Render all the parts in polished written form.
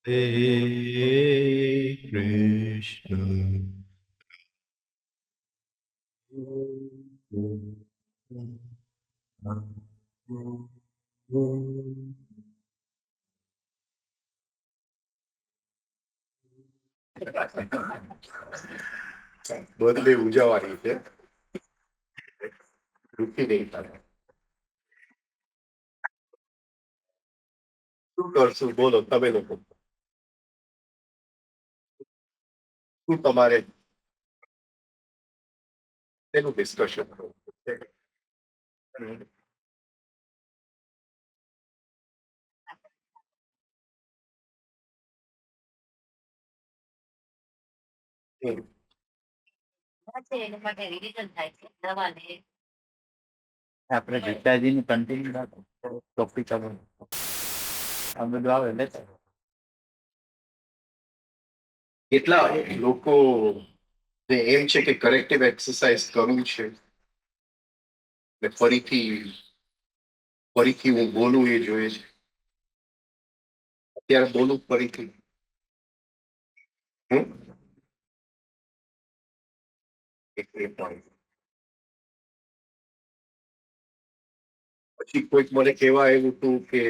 Hare Krishna. Birthday ઉજવવાની છે, રૂકી નહીં થાય. શું કરશું બોલો તમે લોકો? શું તમારે તેનું ડિસ્કશન કરવું છે? આપણે ગીતાજીની કન્ટિન્યુ રાખો ટોપિક આ બધું આવે એટલે કેટલા લોકો એમ છે કે કરેક્ટિવ એક્સરસાઇઝ કરવું છે ને ફરીથી ફરીથી હું બોલું એ જોઈએ છે. અત્યારે બોલું ફરીથી. હમ? એ point. પછી કોઈક મને કહેવા આવ્યું હતું કે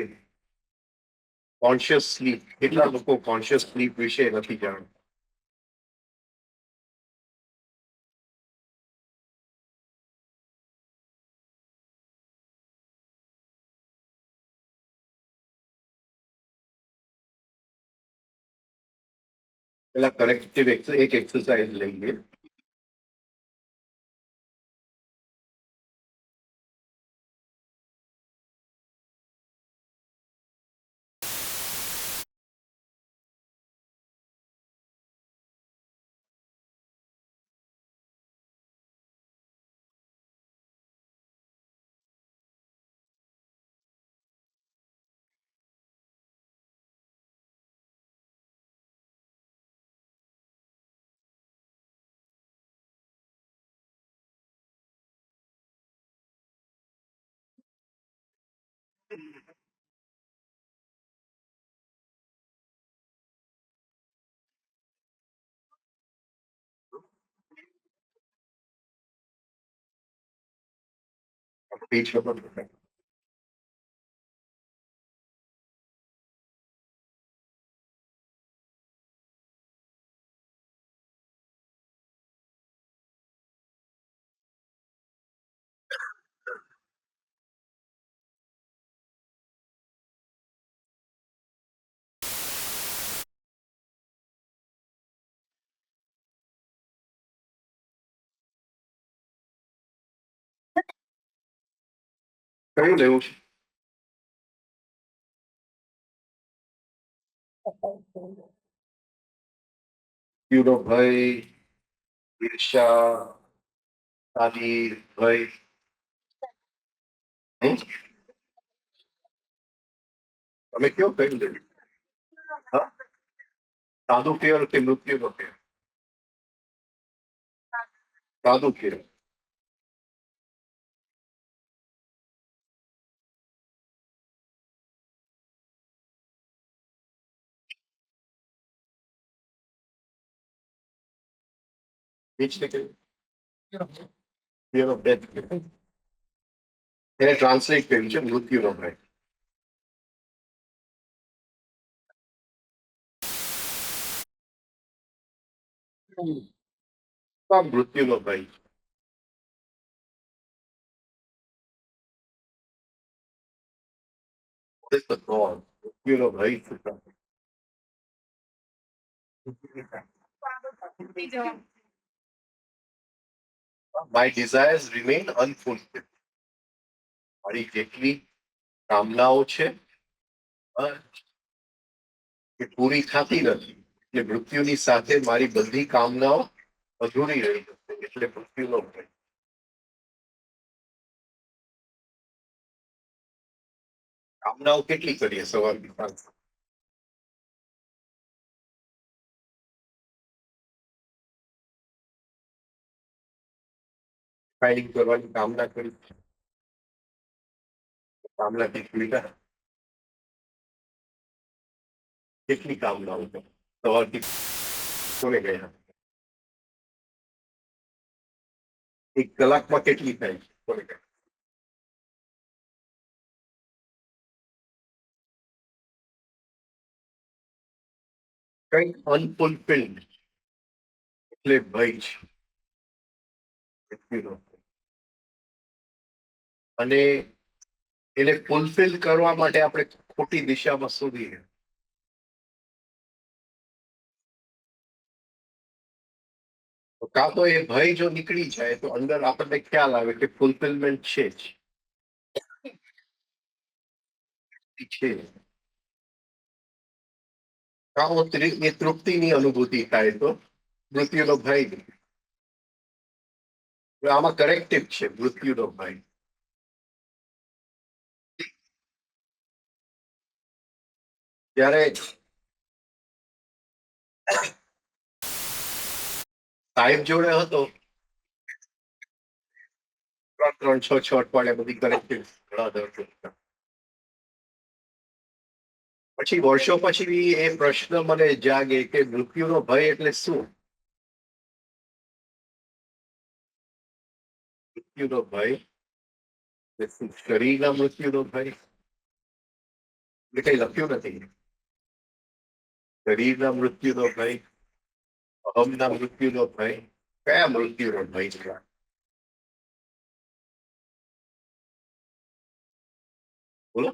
કોન્શિયસ સ્લીપ, કેટલા લોકો કોન્શિયસ સ્લીપ વિશે નથી જાણતા. પેલા કરેક્ટિવ એક એક્સરસાઇઝ લઈએ. પેજ નંબર કયું લેવું છે? યુનો ભાઈ, ઈર્ષા, તાલીર ભાઈ. હમ? તમે કયો કયું લેવું? હા? સાદું કેર કે મૃત્યુનો કેર? સાદું કેર. બીજ ને કયું? Fear of death. એને ટ્રાન્સલેટ કર્યું છે મૃત્યુનો ભય. મૃત્યુનો ભય. What is the cause? મૃત્યુનો ભય શું કામ? My desires remain unfulfilled. મારી જેટલી કામનાઓ છે એ પૂરી થતી નથી, એટલે મૃત્યુની સાથે મારી બધી કામનાઓ અધૂરી રહી જશે, એટલે મૃત્યુનો ભય. કામનાઓ કેટલી કરીએ સવારથી સાંજ? ફાઇલિંગ કરવાની કામના કરી, કામના થી પીડા. કેટલી કામનાઓ છે સવારથી કોને ગયા એક કલાકમાં કેટલી થાય છે કોને ગયા કંઈક અનફુલફિલ્ડ એટલે ભય છે વ્યક્તિનો. અને એને ફુલફિલ કરવા માટે આપણે ખોટી દિશામાં શોધીએ કાં તો એ ભય જો નીકળી જાય તો અંદર આપણને ખ્યાલ આવે કે ફુલફિલમેન્ટ છે કાં એ તૃપ્તિની અનુભૂતિ થાય તો મૃત્યુનો ભય નહીં. હવે આમાં કરેક્ટિવ છે મૃત્યુનો ભય. જ્યારે સાહેબ જોડે હતો 3-6 અઠવાડિયા બધી કરેક્ટિવ પછી વર્ષો પછી એ પ્રશ્ન મને જાગે કે મૃત્યુનો ભય એટલે શું. મૃત્યુનો ભય એટલે શું? શરીરના મૃત્યુનો ભય એટલે કઈ લખ્યું નથી. શરીરના મૃત્યુનો ભય, અહમના મૃત્યુનો ભય, કયા મૃત્યુનો ભય છે? બોલો.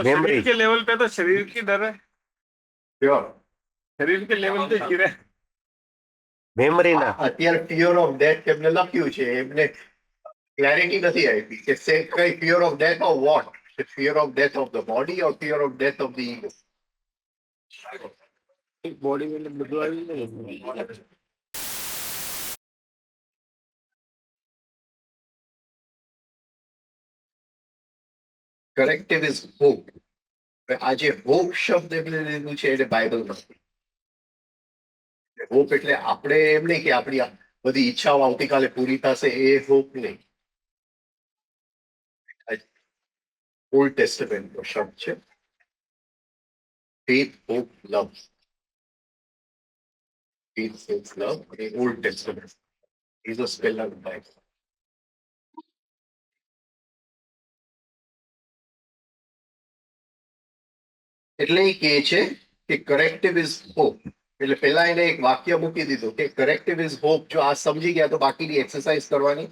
शरीर के लेवल पे तो शरीर की डर है, Sure. शरीर के लेवल पे गिरे મેમરી ના અત્યારે ફિયર ઓફ ડેથ એમને લખ્યું છે એમને ક્લેરિટી નથી આપી કે કઈ fear of death of what, fear of death of the body or fear of death of the ego. Body में बदलाव नहीं કરેક્ટિવ ઇઝ હોપ. આ જે હોપ શબ્દ એમને લીધું છે એટલે બાઇબલ નથી. હોપ એટલે આપણે એમ નહીં કે આપણી બધી ઈચ્છાઓ આવતીકાલે પૂરી થશે એ હોપ નહીં. ઓલ્ડ ટેસ્ટમેન્ટ નો શબ્દ છે faith, hope, love. Faith, hope, love અને old testament is a spell of Bible. એટલે એ કહે છે કે કરેક્ટિવ ઇઝ હોપ. એટલે પહેલા એને એક વાક્ય મૂકી દીધું કે કરેક્ટિવ ઇઝ હોપ. જો આ સમજી ગયા તો બાકીની એક્સરસાઇઝ કરવાની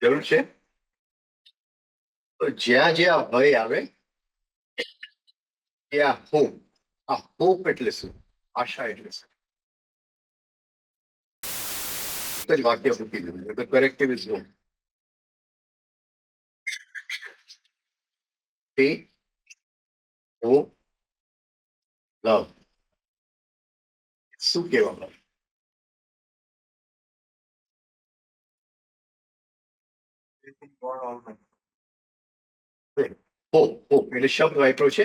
જરૂર છે. તો જ્યાં જ્યાં ભય આવે ત્યાં હોપ. આ હોપ એટલે શું? આશા એટલે શું? એક જ વાક્ય મૂકી દીધું તો corrective is hope. faith, hope, love. શું કહેવામાં હોપ. હોપ એટલે શબ્દ વાપર્યો છે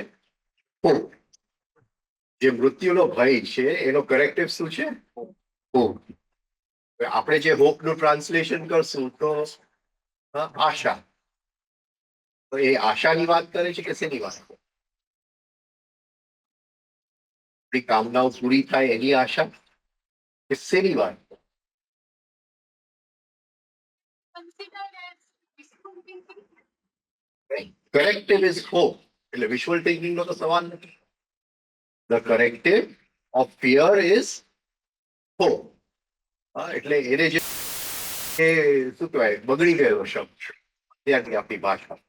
હોપ. જે મૃત્યુનો ભય છે એનો કરેક્ટિવ શું છે? હોપ. આપણે જે હોપ નું ટ્રાન્સલેશન કરશું તો આશા. તો એ આશાની વાત કરે છે કે શેની વાત? આપણી કામનાઓ પૂરી થાય એની આશા કે શેની વાત? Corrective is hope. એટલે વિઝ્યુઅલ થિંકિંગ નો તો સવાલ નથી. The corrective of fear is hope. એટલે એને જે શું કહેવાય બગડી ગયેલો શબ્દ છે ત્યાંની આપણી ભાષા.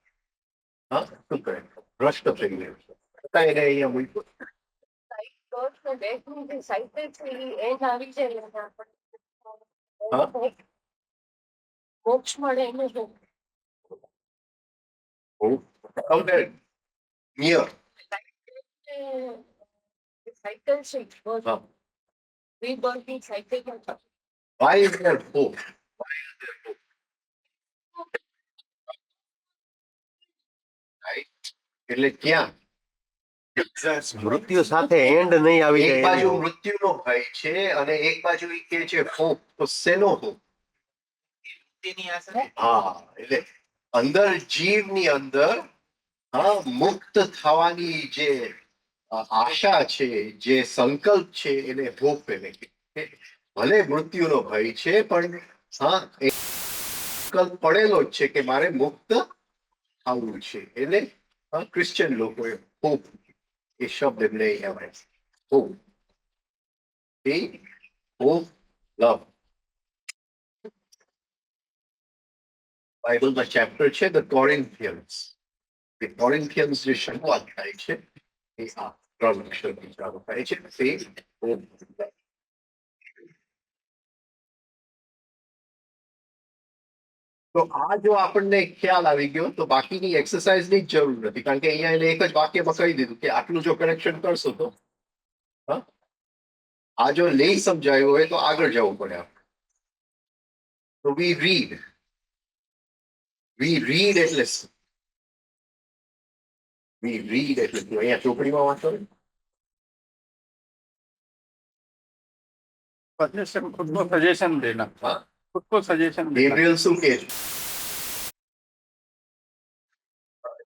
શું કહે ભ્રષ્ટ થઈ ગયું છે છતાં એને અહીંયા મૂક્યું. મોક્ષ મળે એને જો નિયર સાયકલ છે હા. રિબર્થની cycle Why is there hope? Why is there hope? Right? એટલે ક્યાં મૃત્યુ સાથે એન્ડ નહીં આવી એક બાજુ જાય મૃત્યુનો ભય છે અને એક બાજુ ઈ કે છે હોપ. તો શેનો હોપ? હા એટલે અંદર જીવની અંદર મુક્ત થવાની જે આશા છે, જે સંકલ્પ છે એને હોપ એને કહેવાય. ભલે મૃત્યુનો ભય છે પણ હા એ સંકલ્પ પડેલો જ છે કે મારે મુક્ત થવું છે એને ક્રિશ્ચિયન લોકોએ હોપ એ શબ્દ એમને કહેવાય હોપ એ હોપ લવ બાઇબલમાં ચેપ્ટર છે ધ કોરિન્થિયન્સ એ કોરિન્થિયન્સ જે શરૂઆત થાય છે એ આ 3 અક્ષરથી ચાલુ થાય છે ફેથ હોપ લવ. તો આ જો આપણને ખ્યાલ આવી ગયો તો બાકીની એક્સરસાઇઝની જ જરૂર નથી કારણ કે અહીંયા એને એક જ વાક્યમાં કહી દીધું કે આટલું જો કરેક્શન કરશો તો હા આ જો નહીં સમજાયું હોય તો આગળ જવું પડે આપણે. તો વી રીડ એટલે શું? વી રીડ એટલે શું? અહીંયા ચોપડીમાં વાંચો ને. सजेशन खुद को सजेशन देना, हाँ? खुद को सजेशन देना. ગેબ્રિયલ શું કહે છે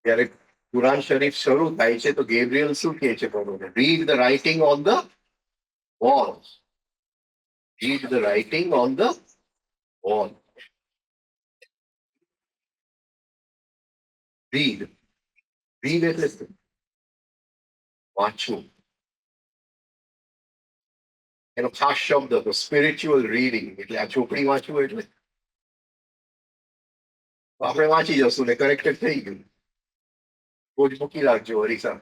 જ્યારે કુરાન શરીફ શરૂ થાય છે તો ગેબ્રિયલ શું કહે છે read the writing on the wall. Read the writing on the wall. Read read એટલે શું? વાંચવું. એનો ખાસ શબ્દ હતો સ્પિરિચ્યુઅલ રીડિંગ એટલે આ ચોપડી વાંચવું એટલે આપણે વાંચી જશું ને કરેક્ટેડ થઈ ગયું. રોજ મૂકી રાખજો હરીસા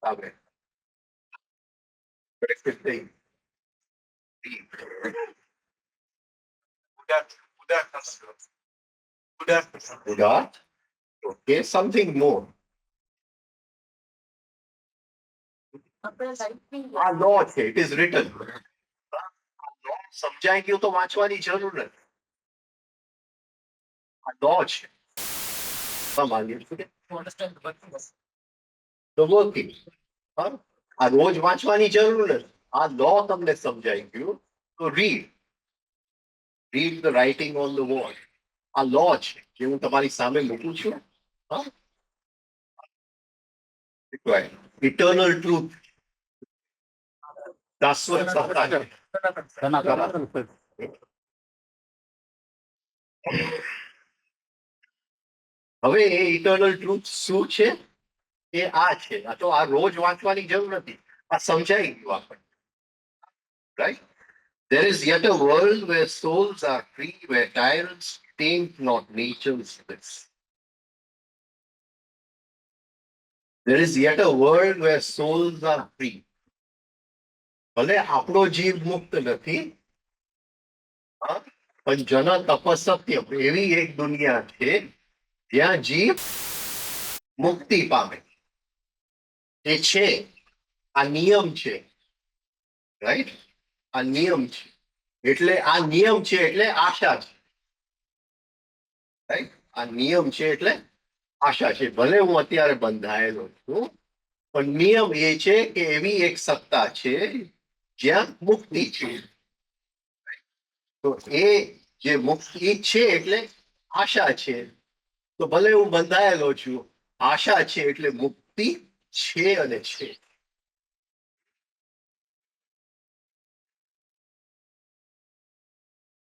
આપણે કરેક્ટેડ થઈ ઉદાર ઓકે સમથિંગ મોર. આપણા લાઈફની આ લો છે ઇટ ઇઝ રિટન. સમજાઈ ગયું તો વાંચવાની જરૂર નથી. આ લો છે તો વર્કિંગ આ રોજ વાંચવાની જરૂર નથી. આ લો તમને સમજાઈ ગયું તો read the writing on the wall. આ લો છે જે હું તમારી સામે મૂકું છું. હા ઇટર્નલ ટ્રુથ શાશ્વત સત્તા છે. સનાતન. હવે એ ઇટર્નલ ટ્રુથ શું છે એ આ છે. આ તો આ રોજ વાંચવાની જરૂર નથી. આ સમજાઈ ગયું આપણને. Right there is yet a world where souls are free where tyrants taint not nature's bliss. There is yet a world where souls are free. ભલે આપણો જીવ મુક્ત નથી હા પણ જન તપસત્ય એવી એક દુનિયા છે જ્યાં જીવ મુક્તિ પામે એ છે. આ નિયમ છે રાઈટ. આ નિયમ છે એટલે આ નિયમ છે એટલે આશા છે. રાઈટ આ નિયમ છે એટલે આશા છે. ભલે હું અત્યારે બંધાયેલો છું પણ નિયમ એ છે કે એવી એક સત્તા છે જ્યાં મુક્તિ છે. તો એ જે મુક્તિ છે એટલે આશા છે. તો ભલે હું બંધાયેલો છું આશા છે એટલે મુક્તિ છે અને છે.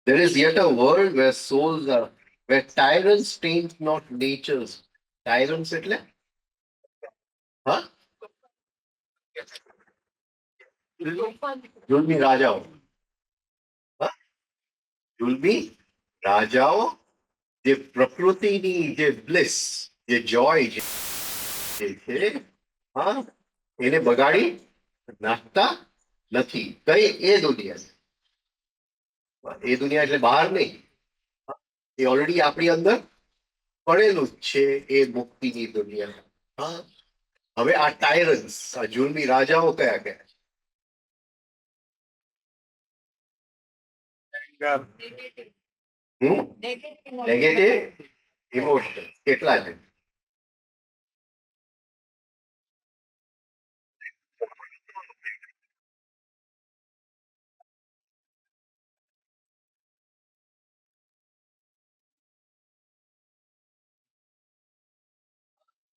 There is yet a world where souls are, where tyrants taint not nature's. Tyrants એટલે હા જુલમી રાજાઓ. હા જુલમી રાજાઓ જે પ્રકૃતિની જે બ્લિસ જે જોય છે હા એને બગાડી નાખતા નથી. કઈ એ દુનિયા એ દુનિયા એટલે બહાર નહીં. એ ઓલરેડી આપણી અંદર પડેલું જ છે એ મુક્તિની દુનિયા. હા હવે આ ટાયરન્સ આ જુલમી રાજાઓ કયા કયા નેગેટિવ ઇમોશન કેટલા છે?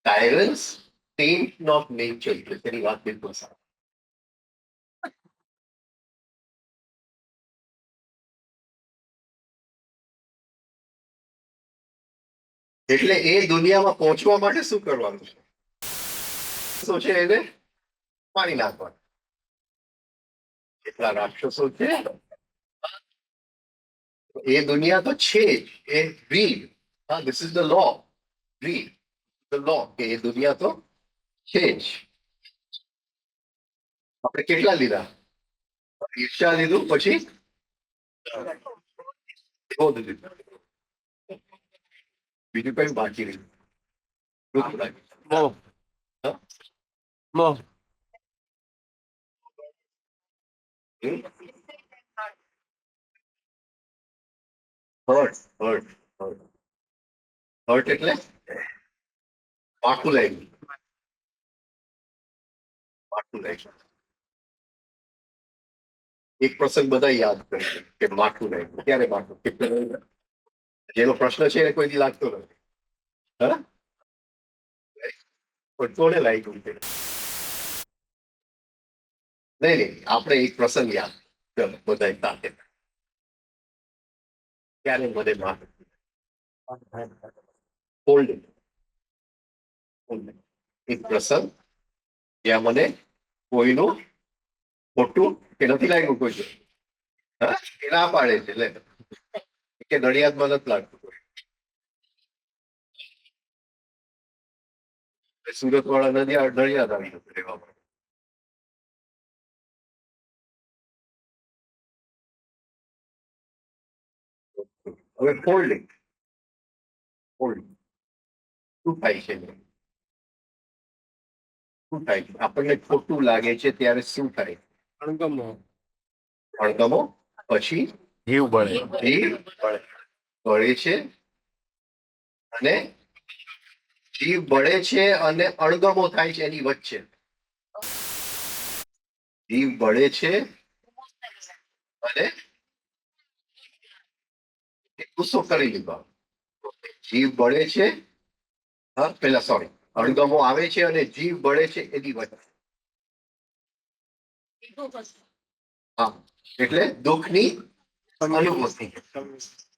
ટાયરન્સ saint of nature એટલે તેની વાત બિલકુલ સાચી. એટલે એ દુનિયામાં પહોંચવા માટે શું કરવાનું છે? શું છે એને પાણી નાખવાનું. કેટલા રાક્ષસો છે એ દુનિયા તો છે જ. એ રીડ, હા, this is the law. Read the law કે એ દુનિયા તો છે જ. આપણે કેટલા લીધા? ઈર્ષા લીધું, પછી ક્રોધ લીધું, બીજું કઈ બાકી રહ્યું? દુઃખ બાકી. મોહ. હા? મોહ. હમ? હર્ટ હર્ટ હર્ટ હર્ટ એટલે માઠું લાગ્યું. માઠું લાગ્યું. એક પ્રસંગ બધા યાદ કરે છે કે માઠું લાગ્યું. ક્યારે માઠું? કેટલે લાગ્યું? જેનો પ્રશ્ન છે એને કોઈ દી લાગતો નથી. હા, પણ કોને લાગ્યું છે? નહીં નહીં, આપણે એક પ્રસંગ યાદ ચલો બધા સાથે. ક્યારે મને માઠું હોલ્ડ એક પ્રસંગ જ્યાં મને કોઈનું ખોટું કે નથી લાગ્યું કોઈ જોડે. હા, એ ના પાડે છે એટલે કે નડિયાદમાં નથી લાગતું કોઈ. સુરત વાળા નડિયાદ આવી જતું રહેવા માટે. હવે ફોલ્ડિંગ ફોલ્ડિંગ શું થાય છે? શું થાય છે? આપણને ખોટું લાગે છે ત્યારે શું થાય? અણગમો. અણગમો, પછી જીવ બળે. જીવ બળે છે અને જીવ બળે છે અને અણગમો થાય છે એની વચ્ચે. જીવ બળે છે અને ગુસ્સો કરી લીધો. જીવ બળે છે, હા, પેલા સોરી, અણગમો આવે છે અને જીવ બળે છે એની વચ્ચે. હા, એટલે દુઃખની અનુભૂતિ.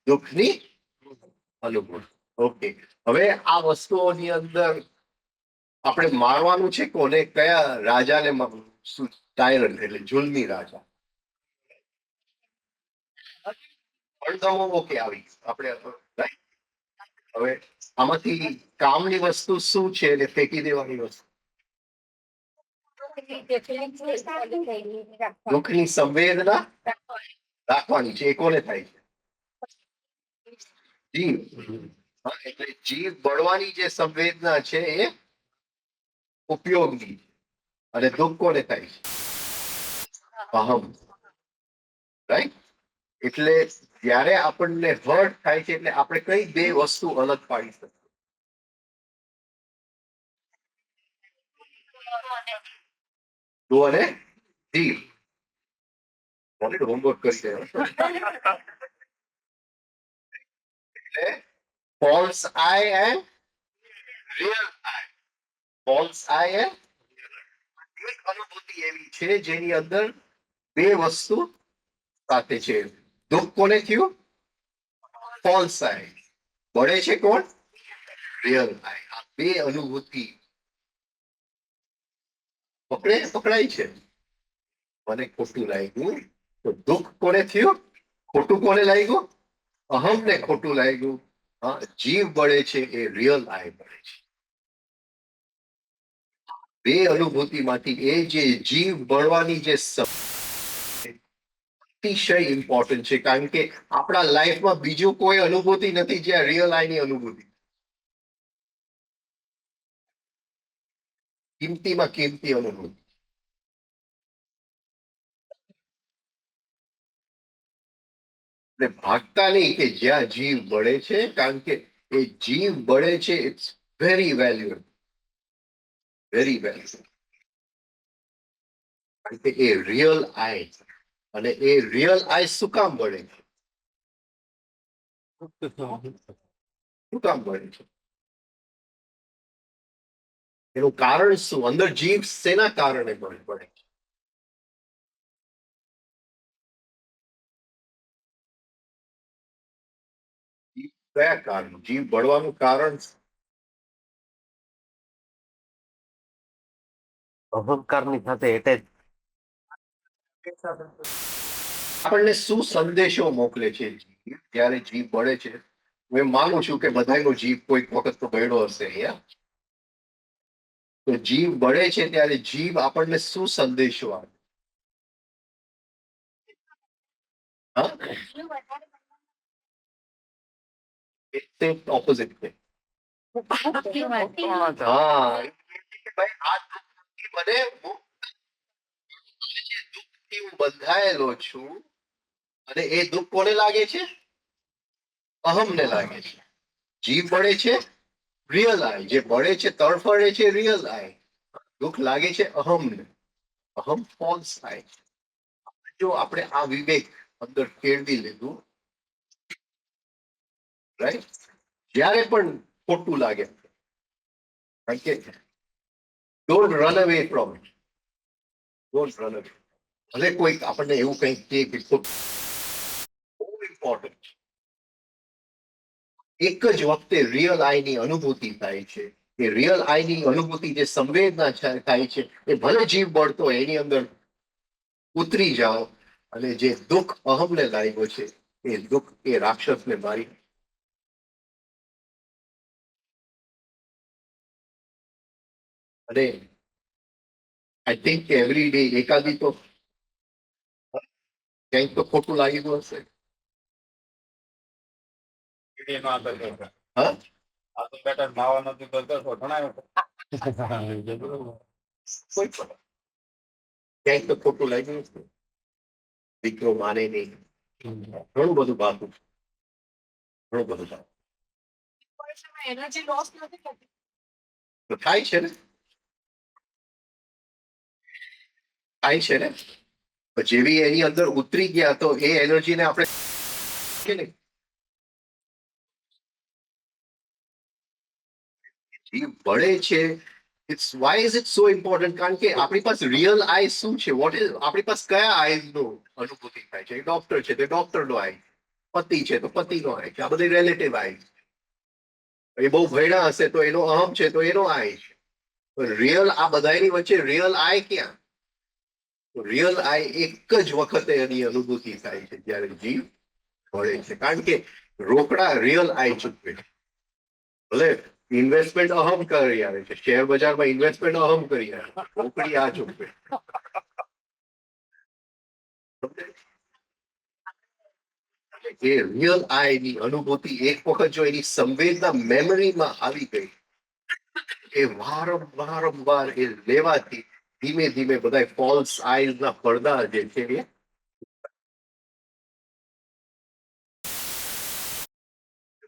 દુઃખની અનુભૂતિ. ઓકે, હવે આ વસ્તુઓની અંદર આપણે મારવાનું છે કોને? કયા રાજાને? ટાયરન્ટ એટલે જુલમી રાજા. અણગમો ઓકે આવી આપણે right? હવે આમાંથી કામની વસ્તુ શું છે એટલે ફેંકી દેવાની વસ્તુ? દુઃખની સંવેદના રાખવાની છે. એ કોને થાય છે? જીવ. હા, એટલે જીવ બળવાની જે સંવેદના છે એ ઉપયોગી. અને દુઃખ કોને થાય છે? અહમ. રાઈટ? એટલે જ્યારે આપણને હર્ટ થાય છે એટલે આપણે કઈ બે વસ્તુ અલગ પાડી શકીએ? દો અને જીવ. હોમવર્ક કરી દે. એટલે false I and real I. False I and એક અનુભૂતિ એવી છે જેની અંદર બે વસ્તુ સાથે છે. દુઃખ કોને થયું? ફોલ્સ આઈ. બળે છે કોણ? રિયલ આઈ. આ બે અનુભૂતિ પકડાય છે. મને ખોટું લાગ્યું તો દુઃખ કોને થયું? ખોટું કોને લાગ્યું? અહમને ખોટું લાગ્યું. હા, જીવ બળે છે એ રિયલ આઈ બળે છે. બે અનુભૂતિમાંથી એ જે જીવ બળવાની જે અતિશય ઇમ્પોર્ટન્ટ છે, કારણ કે આપણા લાઈફમાં બીજું કોઈ અનુભૂતિ નથી જ્યાં રિયલ આઈની અનુભૂતિ. કિંમતીમાં કિંમતી અનુભૂતિ. એટલે ભાગતા નહીં કે જ્યાં જીવ બળે છે, કારણ કે એ જીવ બળે છે it's very valuable. Very valuable. કારણ કે એ રિયલ આઈ. અને એ રિયલ આઈ શું કામ બળે છે? શું કામ બળે છે? એનું કારણ શું? અંદર જીવ શેના કારણે પડે? જીવ કયા કારણ? જીવ બળવાનું કારણ અહંકારની સાથે એટેચ. આપણને શું સંદેશો મોકલે છે જીવ જ્યારે જીવ બળે છે? હું એમ માનું છું કે બધાનો જીવ કોઈક વખત તો બળ્યો હશે અહીંયા. તો જીવ બળે છે ત્યારે જીવ આપણને શું સંદેશો આપે? હા, ઓપોઝિટ છે. હા, કે ભાઈ આ દુઃખથી મને દુઃખથી હું બંધાયેલો છું. અને એ દુઃખ કોને લાગે છે? અહમને લાગે છે. જીવ બળે છે રિયલ આઈ, જે બળે છે તડફડે છે રિયલ આઈ. દુઃખ લાગે છે અહમને. અહમ ફોલ્સ આઈ. જો આપણે આ વિવેક અંદર કેળવી લીધું, રાઈટ, જ્યારે પણ ખોટું લાગે, કારણ કે don't run away from it. Don't run અવે. ભલે કોઈક આપણને એવું કંઈક કહે કે ખોટું, બહુ ઇમ્પોર્ટન્ટ. એક જ વખતે રિયલ આઈની અનુભૂતિ થાય છે. એ રિયલ આઈની અનુભૂતિ, જે સંવેદના થાય છે, એ ભલે જીવ બળતો હોય એની અંદર ઉતરી જાઓ, અને જે દુઃખ અહમને લાગ્યો છે એ દુઃખ એ રાક્ષસને મારી. અને આઈ થિંક કે એવરી ડે એકાદી તો ક્યાંક તો ખોટું લાગેલું હશે. હા, કોઈ પણ ક્યાંક તો ખોટું લાગ્યું હશે. દીકરો માને નહીં, ઘણું બધું બાપુ, ઘણું બધું બાપુ. એનર્જી લોસ નથી થતી. તો થાય છે ને, થાય છે ને. જેવી એની અંદર ઉતરી ગયા તો એ એનર્જીને આપણે કે નહીં, જીવ બળે છે. It's why is it so important? કારણ કે આપણી પાસે રિયલ આઈ શું છે? વોટ ઇઝ આપણી પાસે કયા આઈઝ નો અનુભૂતિ થાય છે? ડોક્ટર છે તો ડોક્ટર નો આઈ, પતિ છે તો પતિ નો આઈ છે. આ બધી રિલેટિવ આઈ. એ બહુ ભણ્યા હશે તો એનો અહમ છે તો એનો આઈ છે. રિયલ આ બધાની વચ્ચે રિયલ આઈ ક્યાં? રિયલ આઈ એક જ વખતે એની અનુભૂતિ થાય છે જ્યારે જીવ મળે છે. કારણ કે રોકડા રિયલ આઈ ચૂકવે. ભલે ઇન્વેસ્ટમેન્ટ અહમ કરી આવે છે, શેર બજારમાં ઇન્વેસ્ટમેન્ટ અહમ કરી આવે, રોકડી આ ચૂકવે. એ રિયલ આઈ ની અનુભૂતિ એક વખત જો એની સંવેદના મેમરીમાં આવી ગઈ, એ વારંવાર એ લેવાથી ધીમે ધીમે બધા ફોલ્સ આઈઝ ના પડદા જે છે એ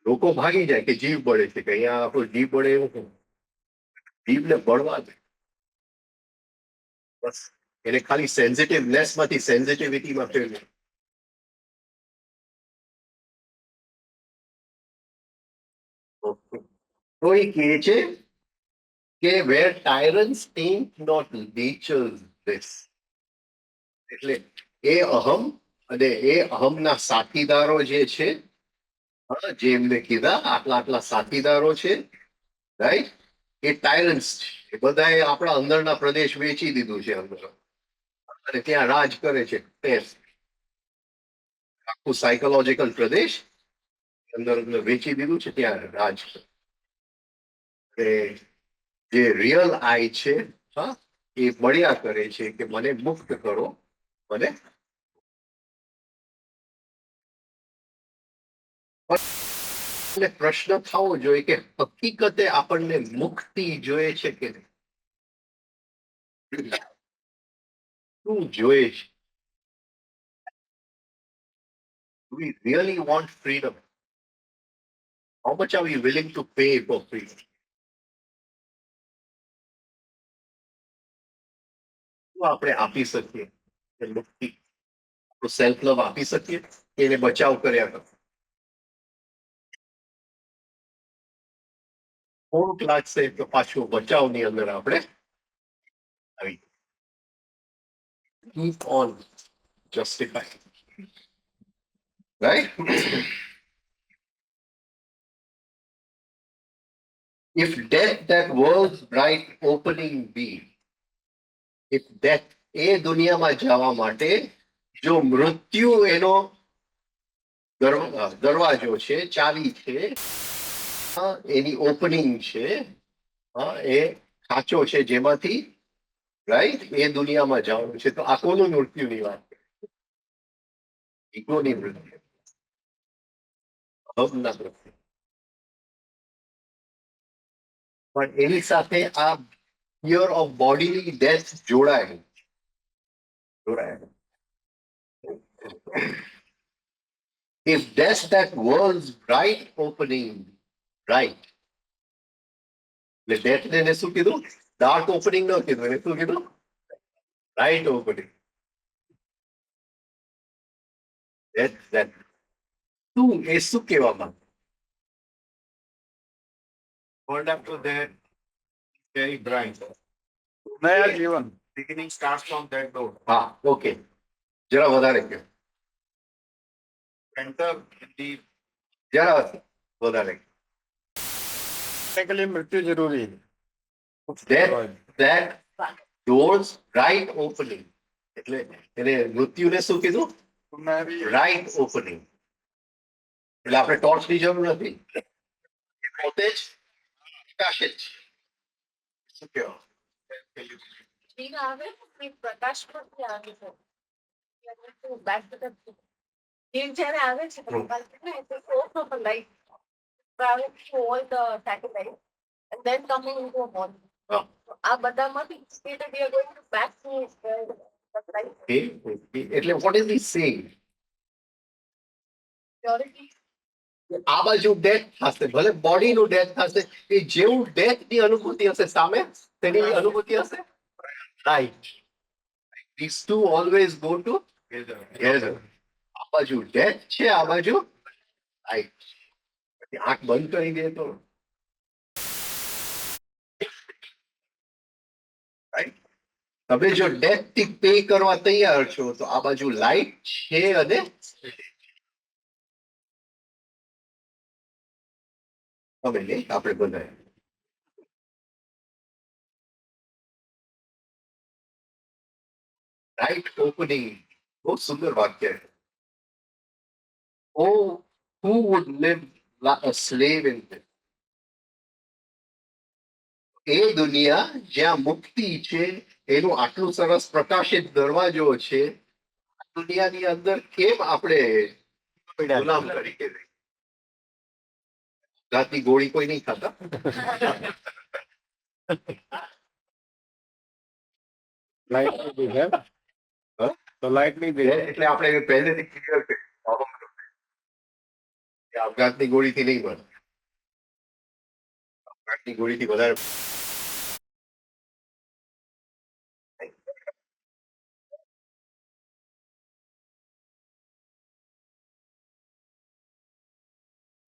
લોકો ભાગી જાય કે જીવ બળે છે, કે અહીંયા આપણો જીવ બળે એવું. જીવને બળવા દે, બસ એને ખાલી સેન્સિટિવનેસ માંથી સેન્સિટિવિટીમાં ફેરવે. કોઈ કહે છે કે વેર ટાયરન્સ think not nature's bliss. એટલે એ અહમ અને એ અહમના સાથીદારો જે છે, જે એમને કીધા આટલા આટલા સાથીદારો છે, રાઈટ, એ ટાયરન્સ છે. એ બધાએ આપણા અંદરના પ્રદેશ વેચી દીધું છે અંદર, અને ત્યાં રાજ કરે છે. આખું સાયકોલોજીકલ પ્રદેશ અંદર વેચી દીધું છે, ત્યાં રાજ કરે. જે રિયલ આઈ છે, હા, એ મળ્યા કરે છે કે મને મુક્ત કરો, મને. એટલે પ્રશ્ન થવો જોઈએ કે હકીકતે આપણને મુક્તિ જોઈએ છે કે નહીં? શું જોઈએ છે? Do we really want freedom? How much are we willing to pay for freedom? શું આપણે આપી શકીએ એ મુક્તિ? આપણું સેલ્ફ લવ આપી શકીએ કે એને બચાવ કર્યા કરે? થોડુંક લાગશે તો પાછું બચાવની અંદર આપણે આવી keep on justify, right? If death that world's bright opening be, if death એ દુનિયામાં જવા માટે જો મૃત્યુ એનો દરવાજો છે, ચાવી છે, એની ઓપનિંગ છે, એ ખાંચો છે જેમાંથી રાઈટ એ દુનિયામાં જવાનું છે, તો આ કોનું મૃત્યુની વાત? ઈગોની મૃત્યુ, અહમના મૃત્યુ. પણ એની સાથે આ ફિયર ઓફ બોડીની ડેથ જોડાયેલું. If death that world's bright opening, right? એટલે ડેથ ને એને શું કીધું? ડાર્ક ઓપનિંગ ન કીધું, એને શું કીધું? Right opening. શું એ શું કહેવા માંગે? Word after that, very bright. નયા જીવન Beginning starts from that note. હા, ઓકે. જરા વધારે કહો. Enter the જરા વધારે. ટેકનિકલી મૃત્યુ જરૂરી That doors right opening. એટલે એને મૃત્યુને શું કીધું? Right opening. એટલે આપણે ટોર્ચની જરૂર નથી, એ પોતે જ પ્રકાશે જ. શું કહેવાય? જીન આવે એ પ્રકાશ પરથી આવે છે. Back to the જીન જ્યારે આવે છે પ્રકાશ ને it is source of a light traveling through all the satellites and then coming into a body. હા. આ બધામાંથી later we are going to back to the light એટલે what is he saying? purity. આ બાજુ death થશે, ભલે બોડીનું death થશે, એ જેવું ડેથની અનુભૂતિ હશે સામે તેની અનુભૂતિ હશે right. These two always go together. આ બાજુ ડેથ છે, આ બાજુ રાઈટ. આંખ બંધ કરી દે તો રાઈટ. તમે જો ડેથ થી પે કરવા તૈયાર છો તો આ બાજુ લાઈટ છે અને તમે નહીં, આપણે બધા રાઈટ ઓપનિંગ. બહુ સુંદર વાક્ય. Oh, who would live like a slave in this? એ દુનિયા જ્યાં મુક્તિ છે, એનું આટલું સરસ પ્રકાશિત દરવાજો છે, આ દુનિયાની અંદર કેમ આપણે ગુલામ તરીકે રહીએ? જાતની ગોળી કોઈ નહીં ખાતા. લાઈટ નહીં દે હા? તો લાઈટ નહીં દે એટલે આપણે પહેલેથી ક્લિયર કે આપઘાતની ગોળીથી નહીં બને. આપઘાતની ગોળીથી વધારે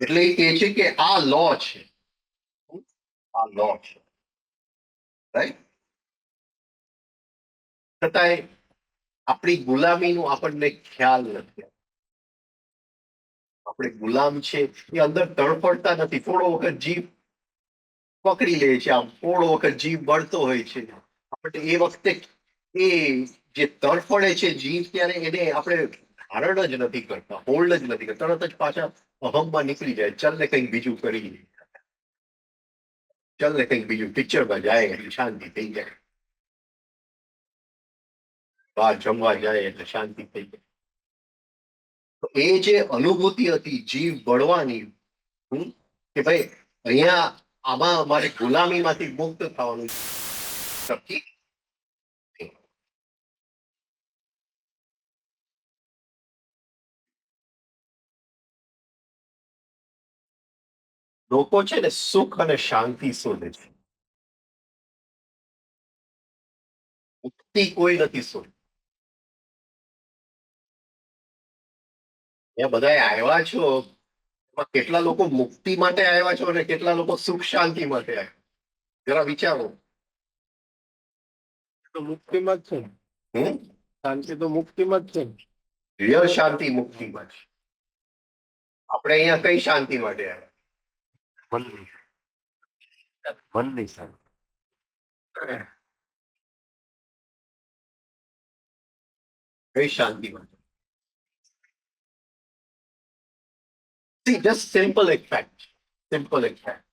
એટલે એ કહે છે કે આ લો છે, આ લો છે, રાઈટ. છતાંય આપણી ગુલામીનું આપણને ખ્યાલ નથી. આપણે ગુલામ છે એ અંદર તડફડતા નથી. થોડો વખત જીભ પકડી લે છે, આમ થોડો વખત જીભ બળતો હોય છે, આપણે એ વખતે એ જે તડફડે છે જીભ, ત્યારે એને આપણે ધારણ જ નથી કરતા, હોલ્ડ જ નથી કરતા, તરત જ પાછા અહમમાં નીકળી જાય. ચલ ને કંઈક બીજું કરી લે, ચલ ને કંઈક બીજું પિક્ચરમાં જાય એટલે શાંતિ થઈ જાય, બહાર જમવા જાય એટલે શાંતિ થઈ જાય. તો એ જે અનુભૂતિ હતી જીવ બળવાની, કે ભાઈ અહીંયા આમાં અમારે ગુલામીમાંથી મુક્ત થવાનું શક્તિ. લોકો છે ને સુખ અને શાંતિ શોધે છે, મુક્તિ કોઈ નથી શોધ. ત્યાં બધા આવ્યા છો એમાં કેટલા લોકો મુક્તિ માટે આવ્યા છો અને કેટલા લોકો સુખ શાંતિ માટે આવ્યા, જરા વિચારો. તો મુક્તિમાં જ છે ને. હમ શાંતિ તો મુક્તિમાં જ છે ને. રિયલ શાંતિ મુક્તિમાં છે. આપણે અહીંયા કઈ શાંતિ માટે આવ્યા? મનની મનની શાંતિ. કઈ શાંતિ માટે? See, just simple એક fact. Simple એક fact.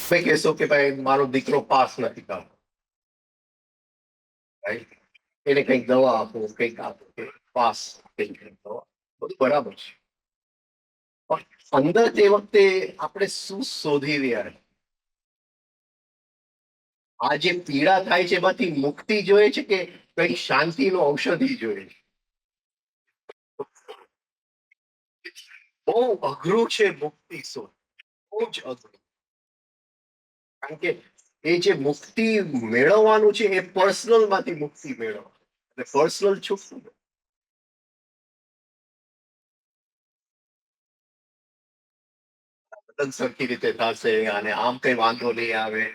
તમે કહેશો કે ભાઈ મારો દીકરો પાસ નથી કરતો, રાઈટ? એને કંઈક દવા આપો, કંઈક આપો કે પાસ કંઈક દવા, બધું બરાબર છે. પણ અંદર તે વખતે આપણે શું શોધી રહ્યા છે? આ જે પીડા થાય છે એમાંથી મુક્તિ જોઈએ છે કે કઈ શાંતિનો ઔષધિ જોઈએ છે? બહુ અઘરું છે મુક્તિ શોધ, બહુ જ અઘરું. કારણ કે એ જે મુક્તિ મેળવવાનું છે એ પર્સનલ માંથી મુક્તિ મેળવવાનું, એટલે પર્સનલ છૂટતું તદ્દન સરખી રીતે થશે અને આમ કઈ વાંધો નહીં આવે.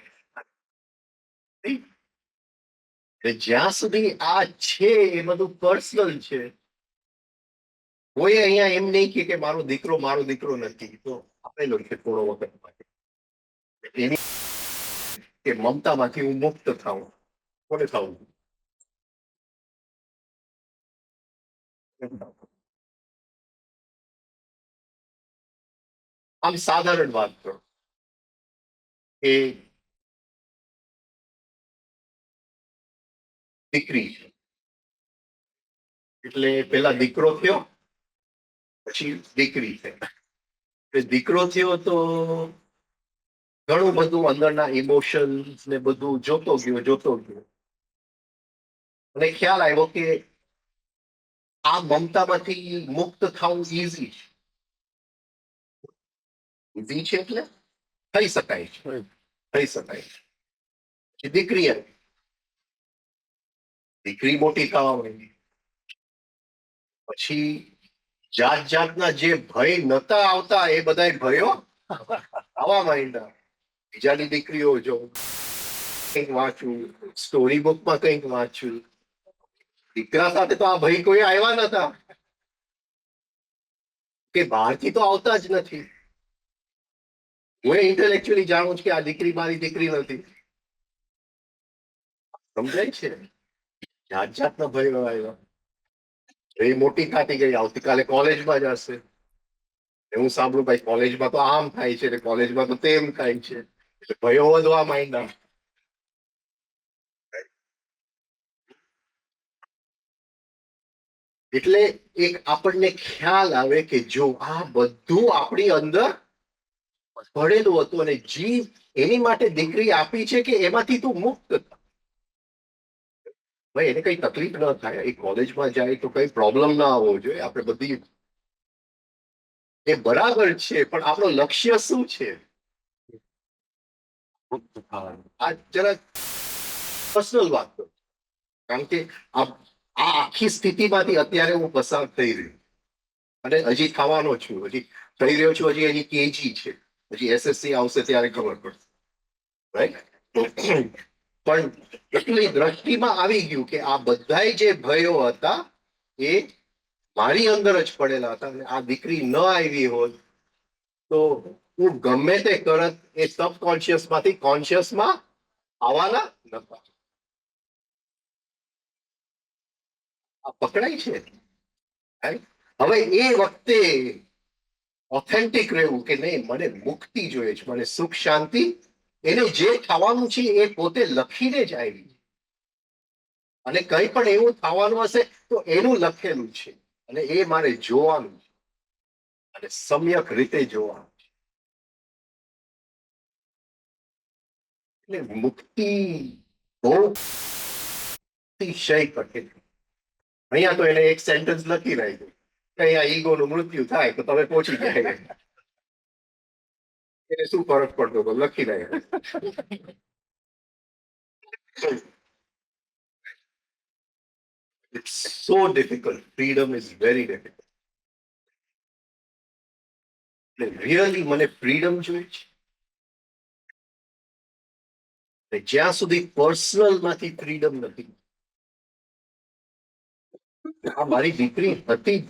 એટલે જ્યાં સુધી આ છે એ બધું પર્સનલ છે. કોઈ અહીંયા એમ નહીં કે મારો દીકરો નથી, તો આપેલો છે થોડો વખત માટે એની કે મમતામાંથી હું મુક્ત થાઉં. કોને થવું? આમ સાધારણ વાત કરો કે દીકરી છે એટલે પેલા દીકરો થયો, પછી દીકરી થઈ. એટલે દીકરો થયો તો ઘણું બધું અંદરના ઇમોશન્સ ને બધું જોતો ગયો અને ખ્યાલ આવ્યો કે આ મમતામાંથી મુક્ત થવું ઈઝી છે. ઈઝી છે એટલે થઈ શકાય છે, થઈ શકાય છે. પછી દીકરી આવી, દીકરી મોટી થવા માંડી, પછી જાત જાતના જે ભય નતા આવતા એ બધા ભયો આવવા માંડ્યા. બીજાની દીકરીઓ જો કંઈક વાંચું, સ્ટોરી બુકમાં કંઈક વાંચું, દીકરા સાથે તો આ ભય કોઈ આવ્યા નતા કે બહારથી તો આવતા જ નથી. હું ઇન્ટેલેક્ચ્યુઅલી જાણું છું કે આ દીકરી મારી દીકરી નથી. સમજાય છે? જાત જાતના ભય આવ્યા. એ મોટી થતી ગઈ, આવતીકાલે કોલેજમાં જશે. હું સાંભળું ભાઈ કોલેજમાં તો આમ થાય છે, કોલેજમાં તો તેમ થાય છે, એટલે ભયો વધવા માંડ્યા. એટલે એક આપણને ખ્યાલ આવે કે જો આ બધું આપણી અંદર પડેલું હતું અને જીવ એની માટે દીકરી આપી છે કે એમાંથી તું મુક્ત થા. ભાઈ એને કઈ તકલીફ ન થાય, એ કોલેજમાં જાય તો કઈ પ્રોબ્લેમ ના આવવો જોઈએ. આપણે બધી એ બરાબર છે, પણ આપણું લક્ષ્ય શું છે? મુક્ત થવાનું. આ જરા પર્સનલ વાત કરું, કારણ કે આ આખી સ્થિતિમાંથી અત્યારે હું પસાર થઈ રહ્યો અને હજી થવાનો છું, હજી થઈ રહ્યો છું, હજી એની કેજી છે, હજી એસએસસી આવશે ત્યારે ખબર પડશે, રાઈટ? પણ એટલી દ્રષ્ટિમાં આવી ગયું કે આ બધાય જે ભયો હતા એ મારી અંદર જ પડેલા હતા અને આ દીકરી ન આવી હોત તો હું ગમે તે કરત એ સબકોન્શિયસ માંથી કોન્શિયસમાં આવવાના નતા. આ પકડાય છે. હવે એ વખતે ઓથેન્ટિક રહેવું કે નહીં, મને મુક્તિ જોઈએ છે, મને સુખ શાંતિ, એને જે થવાનું છે એ પોતે લખીને જ આવી. અને કંઈ પણ એવું થવાનું હશે તો એનું લખેલું છે અને એ મારે જોવાનું છે અને સમ્યક રીતે જોવાનું છે. એટલે મુક્તિ બહુ અતિશય કઠિન. અહીંયા તો એને એક સેન્ટેન્સ લખી નાખ્યું કે અહીંયા ઈગોનું મૃત્યુ થાય તો તમે પહોંચી જાય. એને શું ફરક પડતો તો લખી નાખ્યું. It's so difficult. Freedom is very difficult. Really મને ફ્રીડમ જોઈએ છે. અને જ્યાં સુધી પર્સનલ માંથી ફ્રીડમ નથી. આ મારી દીકરી હતી જ.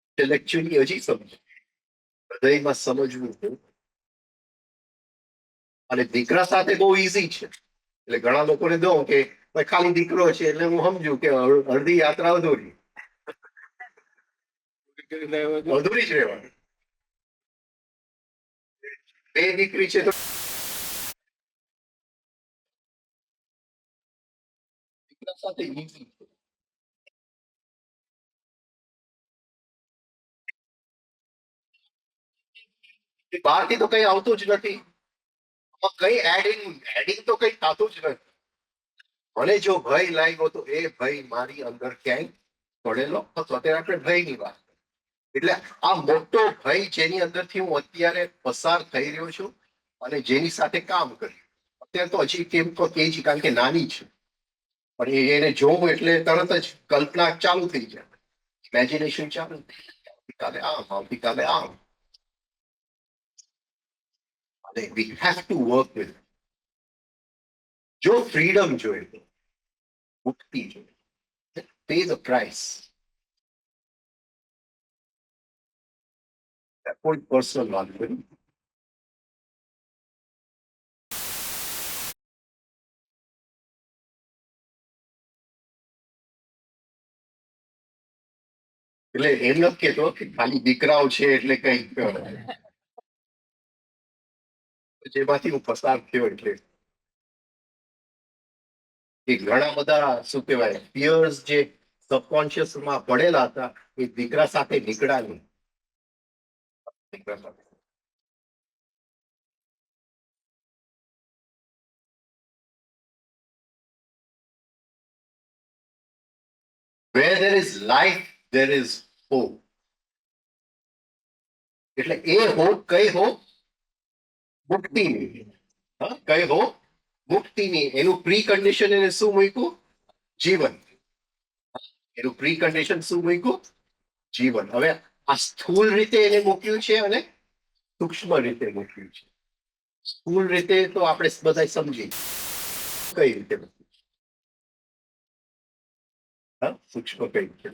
ઇન્ટેલેક્ચ્યુઅલી હજી સમજ હૃદયમાં સમજવું હતું. અને દીકરા સાથે બહુ ઈઝી છે. એટલે ઘણા લોકોને દો કે ભાઈ ખાલી દીકરો છે એટલે હું સમજુ કે અડધી યાત્રા અધૂરી અધૂરી જ રહેવાની. બે દીકરી છે તો દીકરા સાથે ઈઝી છે. બહારથી તો કઈ આવતું જ નથી. કઈ એડિંગ તો કઈ થતું જ નથી. મને જો ભય લાગ્યો તો એ ભય મારી અંદર ક્યાંય પડેલો હતો. અત્યારે આપણે ભયની વાત. એટલે આ મોટો ભય જેની અંદરથી હું અત્યારે પસાર થઈ રહ્યો છું અને જેની સાથે કામ કર્યું. અત્યારે તો હજી કેમ તો કે જ કારણ કે નાની છે. પણ એને જોઉં એટલે તરત જ કલ્પના ચાલુ થઈ જાય. ઇમેજિનેશન ચાલુ થઈ જાય. આવતીકાલે આમ આવતીકાલે આમ. અને we have to work with. જો ફ્રીડમ જોઈએ તો મુક્તિ જોઈએ. Pay the price. કોઈ પર્સનલ વાત કરી. એટલે એમ નથી કેતો કે ખાલી દીકરાઓ છે એટલે કઈ જેમાંથી હું પસાર થયો એટલે એ ઘણા બધા શું કહેવાય ફિયર્સ જે સબકોન્શિયસ માં પડેલા હતા એ દીકરા સાથે નીકળ્યા નહીં. દીકરા સાથે where there is life there is hope. એટલે એ હોપ કઈ હોપ મુક્તિની. હા કઈ હોપ મુક્તિની. એનું પ્રી કન્ડિશન એને શું મૂક્યું જીવન. એનું પ્રી કન્ડિશન શું મૂક્યું જીવન. હવે આ સ્થૂળ રીતે એને મૂક્યું છે અને સૂક્ષ્મ રીતે મૂક્યું છે. સ્થૂળ રીતે તો આપણે બધા સમજી કઈ રીતે મૂક્યું છે. હા સૂક્ષ્મ કઈ રીતે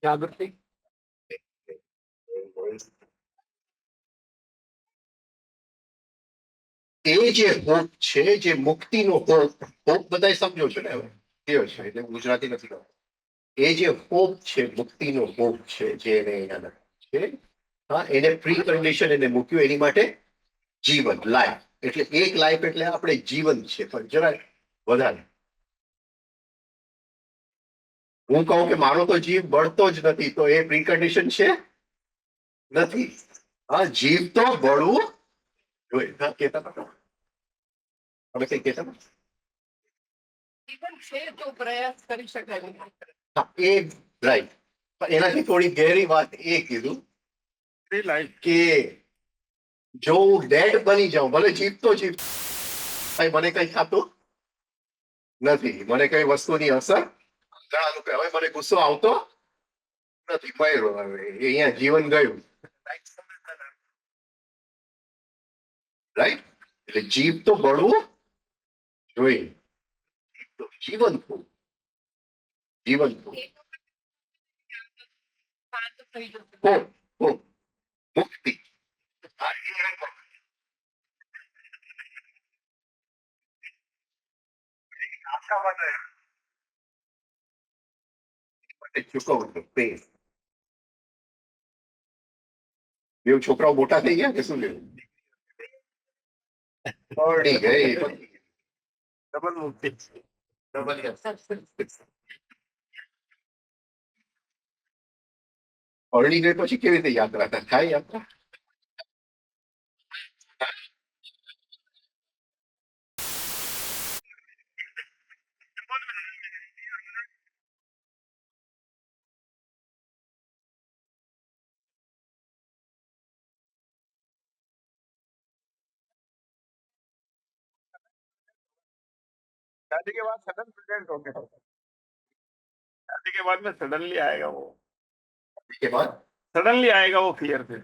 જાગૃતિ એ જે હોપ છે જે મુક્તિનો હોપ. હોપ બધા સમજો છો ને હવે કયો છે એટલે ગુજરાતી નથી કહું. એ જે હોપ છે મુક્તિનો હોપ છે જે એને અહીંયા છે. હા એને પ્રી કન્ડિશન એને મૂક્યું એની માટે જીવન લાઈફ. એટલે એક લાઈફ એટલે આપણે જીવન છે પણ જરાક વધારે. હું કહું કે મારો તો જીવ બળતો જ નથી તો એ પ્રી કન્ડિશન છે નથી. હા જીવ તો બળવું જોઈએ. હા કેતા હતા તમે કઈ કેતા હતા? જીવન છે તો પ્રયાસ કરી શકાય નહીં. હા એ રાઈટ. પણ એનાથી થોડી ગહેરી વાત એ કીધું કે જો હું ડેડ બની જાઉં ભલે જીવતો જીવ મને કઈ થતું નથી. મને કઈ વસ્તુની અસર ઘણા લોકો હવે મને ગુસ્સો આવતો નથી. મયરો હવે અહીંયા જીવન ગયું. રાઈટ. એટલે જીવ તો બળવું જોઈએ. જીવન જીવન શાંત થઈ જશે. હોપ હોપ મુક્તિ. ચૂકવવું પે. બે છોકરાઓ મોટા થઈ ગયા કે શું લેવું પડી ગઈ. ડબલ મુક્તિ. પરણી ગઈ પછી કેવી રીતે યાત્રા થાય યાત્રા. शादी के बाद सडन प्रेग्नेंट हो गया। शादी के बाद में सडनली आएगा वो, के बाद सडनली आएगा वो फियर फिर।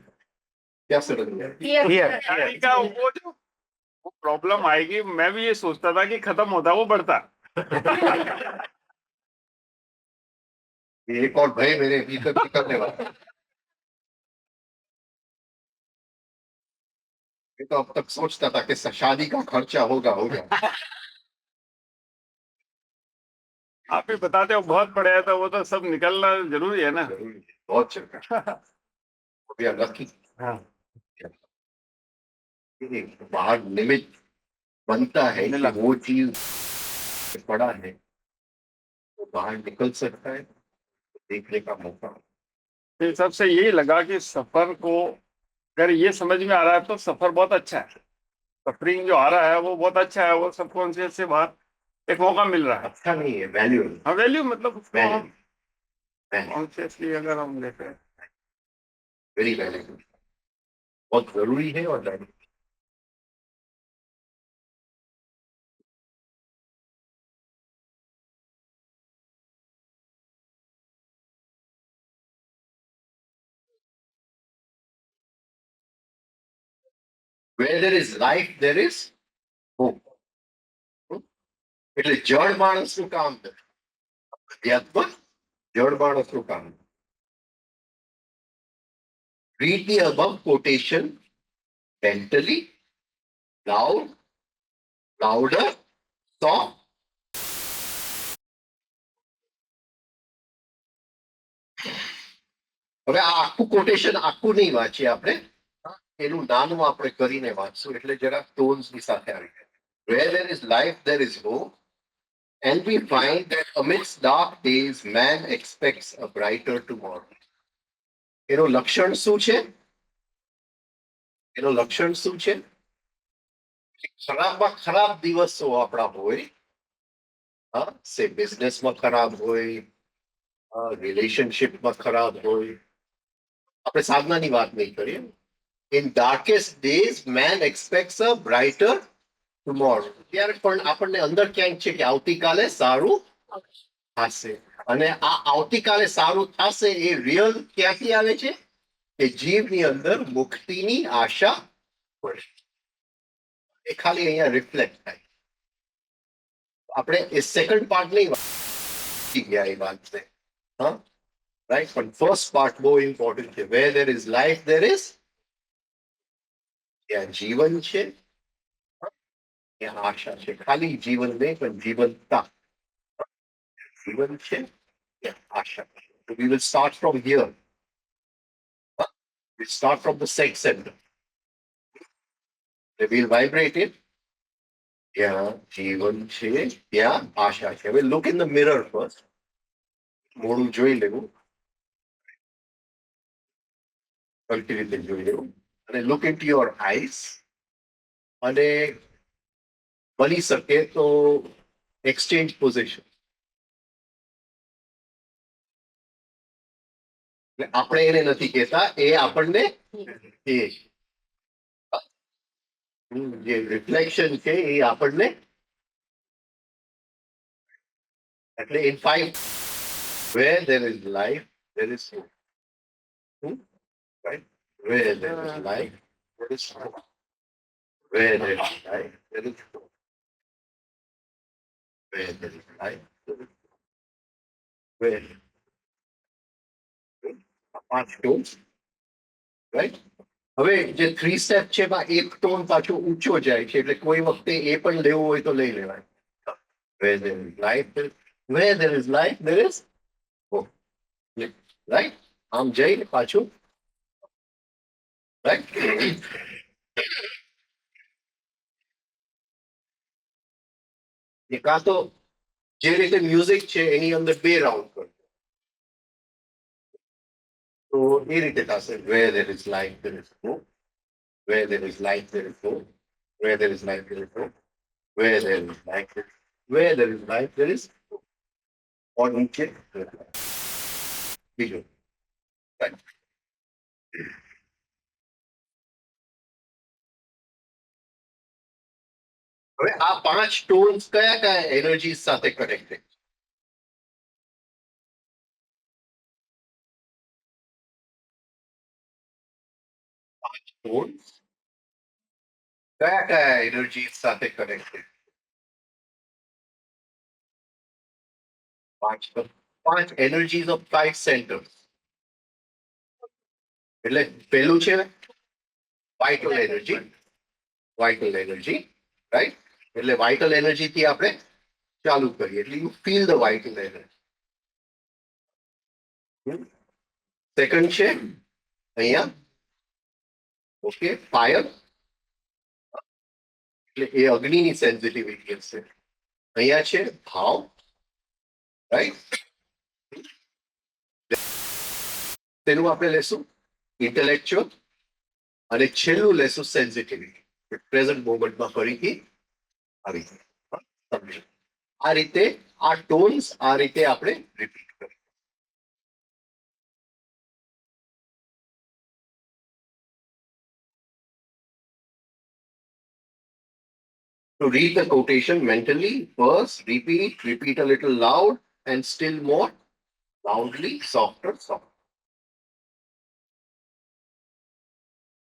क्या सडन है? Fear. शादी का वो जो वो प्रॉब्लम आएगी, मैं भी ये सोचता था कि खत्म होता वो बढ़ता। एक और भय मेरे भीतर निकलने वाला है। मैं तो अब तक सोचता था कि शादी का खर्चा होगा आप ही बताते हो बहुत पढ़े तो वो तो सब निकलना जरूरी है ना। जरूरी है, बहुत चल रहा है। We are lucky। हाँ। एक बाहर निमित्त बनता है कि मिला। वो चीज पड़ा है वो बाहर निकल सकता है, देखने का मौका। फिर सबसे यही लगा कि सफर को अगर ये समझ में आ रहा है तो सफर बहुत अच्छा है। सफरिंग जो आ रहा है वो बहुत अच्छा है, वो सबकॉन्शियस से बाहर एक मौका मिल रहा है। अच्छा नहीं है, वैल्यू हाँ, वैल्यू मतलब उसको हम वैल्यू कॉन्शियसली अगर हम देखें। वेरी वैल्यू, बहुत जरूरी है और value. Where there is life, there is hope। એટલે જળ માણસનું કામ છે, અધ્યાત્મ જળ માણસનું કામ। Read the above quotation mentally, loud, louder, soft। હવે આ આખું કોટેશન આખું નહીં વાંચીએ આપણે, એનું નાનું આપણે કરીને વાંચશું એટલે જરા ટોન્સની સાથે આવી જાય। Where there is life, there is hope, and we find that amidst dark days, man expects a brighter tomorrow। એનું લક્ષણ શું છે? એનું લક્ષણ શું છે? ખરાબમાં ખરાબ દિવસો આપણા હોય, હા, સે બિઝનેસમાં ખરાબ હોય, રિલેશનશિપમાં ખરાબ હોય, આપણે સાધનાની વાત નહીં કરીએ। In darkest days, man expects a brighter tomorrow। ત્યારે પણ આપણને અંદર ક્યાંક છે કે આવતીકાલે સારું થશે, અને આ આવતીકાલે સારું થશે એ રિયલ ક્યાંથી આવે છે? કે જીવની અંદર મુક્તિની આશા હોય, એ ખાલી અહીંયા રિફ્લેક્ટ થાય। આપણે એ સેકન્ડ પાર્ટ નહીં વાંચી ગયા એ વાતને, હા, રાઈટ, પણ ફર્સ્ટ પાર્ટ બહુ ઇમ્પોર્ટન્ટ છે। Where there is life, there is, ત્યાં જીવન છે, ત્યાં આશા છે। ખાલી જીવન નહીં પણ જીવનતા, જીવન છે, ત્યાં આશા છે। So we will start from here। We'll start from the sex center। We'll vibrate it। ત્યાં જીવન છે, ત્યાં આશા છે। હવે look in the mirror first। મોઢું જોઈ લેવું, સરખી રીતે જોઈ લેવું, અને look into your eyes, અને બની શકે તો exchange position। આપણે એને નથી કહેતા, એ આપણને એ જે રિફ્લેક્શન છે એ આપણને, એટલે in five, where there is life, there is hope। Right? Where there is life, there is hope। Where there is life, there is hope। Where there is life, there is hope। Where? પાંચ tones, right. હવે જે three step છે એમાં એક tone પાછો ઊંચો જાય છે, એટલે કોઈ વખતે એ પણ લેવું હોય તો લઈ લેવાય। Where there is life, where there is life, there is hope। Right, આમ જઈને પાછું, રાઈટ। એ કાં તો જે રીતે મ્યુઝિક છે એની અંદર બે રાઉન્ડ કરજો, તો એ રીતે થશે। Where there is life, there is hope। Where there is life, there is hope। Where there is life, there is hope। Where there is life, where there is life, there is hope। और नीचे બીજું, right। હવે આ 5 tones કયા કયા energy સાથે connected? Tones કયા કયા એનર્જી સાથે કનેક્ટેડ? પાંચ એનર્જીઝ ઓફ 5 સેન્ટર્સ. એટલે પહેલું છે vital energy. Vital energy, right? એટલે વાઇટલ એનર્જી થી આપણે ચાલુ કરીએ એટલે you feel the vital energy. Second છે અહીંયા, ઓકે, ફાયર, એટલે એ અગ્નિની સેન્સિટિવિટી હશે. અહીંયા છે ભાવ, રાઈટ? તેનું આપણે લેશું ઇન્ટેલેક્ચ્યુઅલ અને છેલ્લું લેશું સેન્સિટિવિટી. પ્રેઝન્ટ મોમેન્ટમાં ફરીથી આવી સમજો. આ રીતે આ ટોન્સ આ રીતે આપણે રિપીટ કરીએ. To read the quotation mentally, first repeat a little loud and still more loudly, softer, softer.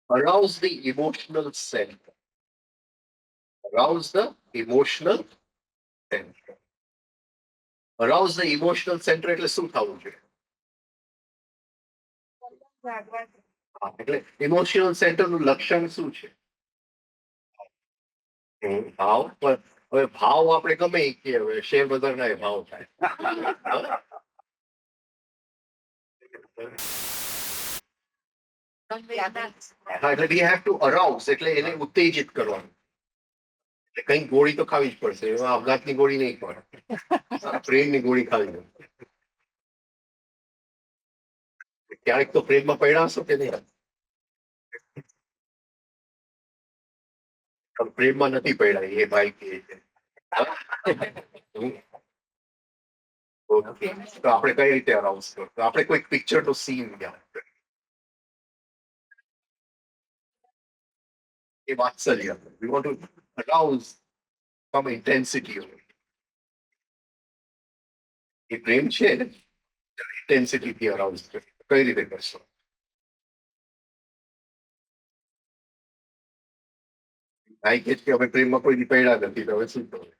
Arouse the emotional center. Arouse the emotional center. Arouse the emotional center એટલે શું થવું જોઈએ? એટલે ઇમોશનલ સેન્ટર નું લક્ષણ શું છે? ભાવ. પણ હવે ભાવ આપણે ગમે એ કહીએ, હવે શેર બજારના એ ભાવ થાય. હા, એટલે we have to arouse એટલે એને ઉત્તેજિત કરવાનું. એટલે કંઈક ગોળી તો ખાવી જ પડશે. એમાં આપઘાતની ગોળી નહીં પડે, પ્રેમની ગોળી ખાવી પડે. ક્યારેક તો પ્રેમમાં પડ્યા હશો કે નહીં? પ્રેમમાં નથી પડ્યા એ ભાઈ કહે છે. Okay. તો આપણે કઈ રીતે અરાઉઝ કરો? તો આપણે કોઈ પિક્ચર નો સીન એ વાત્સલ્ય. We want to arouse some intensity of it. એ પ્રેમ છે ને, ઇન્ટેન્સિટી થી અરાઉઝ કરે. કઈ રીતે કરશો? ભાઈ કે છે કે અમે પ્રેમમાં કોઈ દી પડ્યા નથી, તો હવે શું કરવું?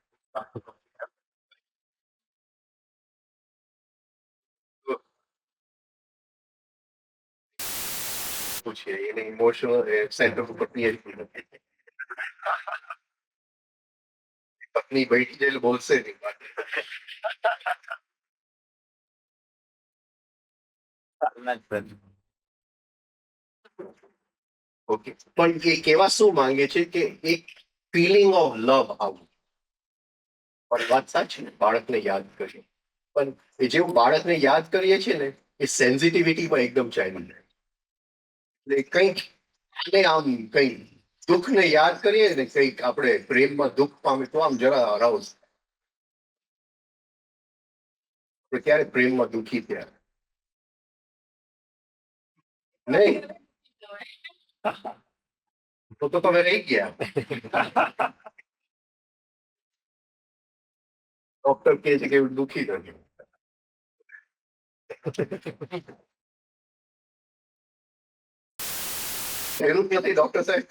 પૂછીએ એને ઇમોશનલ સેન્ટર ઉપર પીએચડી નથી. પત્ની બેઠી જાય એટલે બોલશે નહીં. ઓકે, પણ એ કેવા શું માંગે છે કે એક ફિલિંગ ઓફ લવ આવું. પણ વાત સાચી ને, બાળકને યાદ કરીએ, પણ એ જેવું બાળકને યાદ કરીએ છીએ ને એ સેન્સિટિવિટીમાં એકદમ ચાલી જાય. એટલે કંઈક આને આમ કંઈક દુઃખને યાદ કરીએ ને, કંઈક આપણે પ્રેમમાં દુઃખ પામે તો આમ જરા અરાઉઝ. આપણે ક્યારે પ્રેમમાં દુઃખી થયા નહીં? તો તમે રહી ગયા. ડોક્ટર કહે છે કે દુઃખી નથી. એવું જ નથી ડોક્ટર સાહેબ?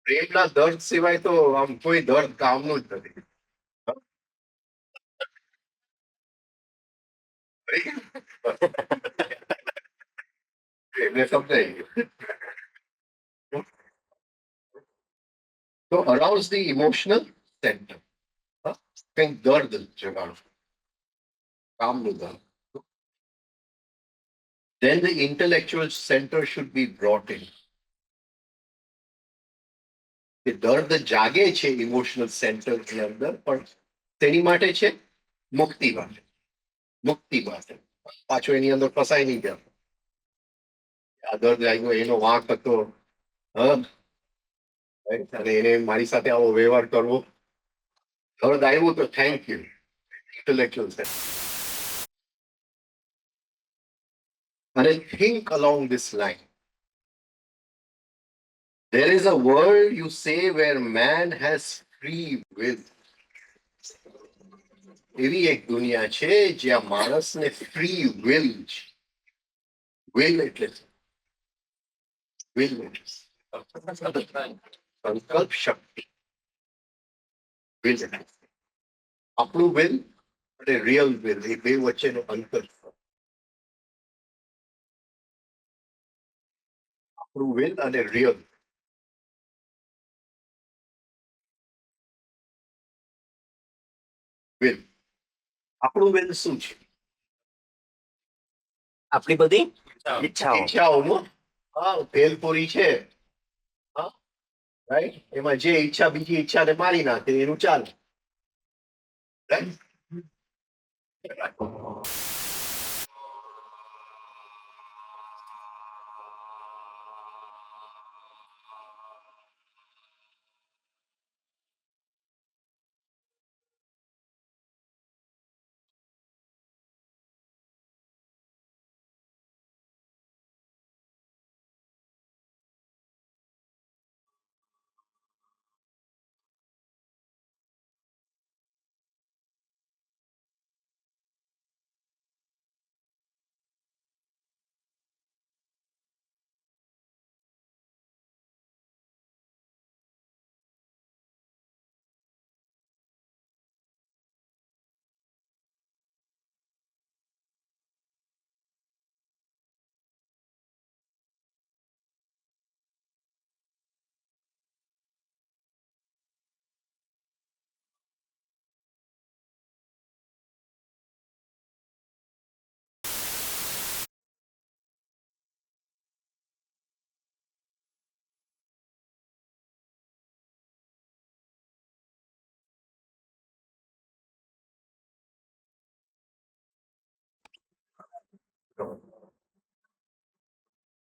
પ્રેમના દર્દ સિવાય તો આમ કોઈ દર્દ કામનું જ નથી. એમને સમજાય ગયું. તો અરાઉઝ ધી ઇમોશનલ સેન્ટર. કંઈક દર્દ જગાડો, કામનું દર્દ. Then the intellectual center should be brought in. કે દર્દ જાગે છે ઇમોશનલ સેન્ટર ની અંદર, પણ તેની માટે છે મુક્તિ માટે. મુક્તિ માટે પાછો એની અંદર ફસાઈ નહીં જાય. આ દર્દ લાગ્યો એનો વાંક હતો, અને એને મારી સાથે આવો વ્યવહાર કરવો. દર્દ આવ્યું તો થેન્ક યુ ઇન્ટેલેક્ચ્યુઅલ સેન્ટર. અને think along this line. There is a world, you say, where man has free will. એવી એક દુનિયા છે જ્યાં માણસને ફ્રી વિલ છે. વિલ એટલે વિલ સંકલ્પ શક્તિ. વિલ આપણું વિલ અને રિયલ વિલ એ બે વચ્ચેનો અંતર. આપણું વિલ અને રિયલ. વિલ આપણું વિલ શું છે? આપણી બધી ઈચ્છાઓ ઈચ્છાઓનું ભેલપુરી છે, હા, રાઈટ, એમાં જે ઈચ્છા બીજી ઈચ્છાને મારી નાખે એનું ચાલે. રાઈટ.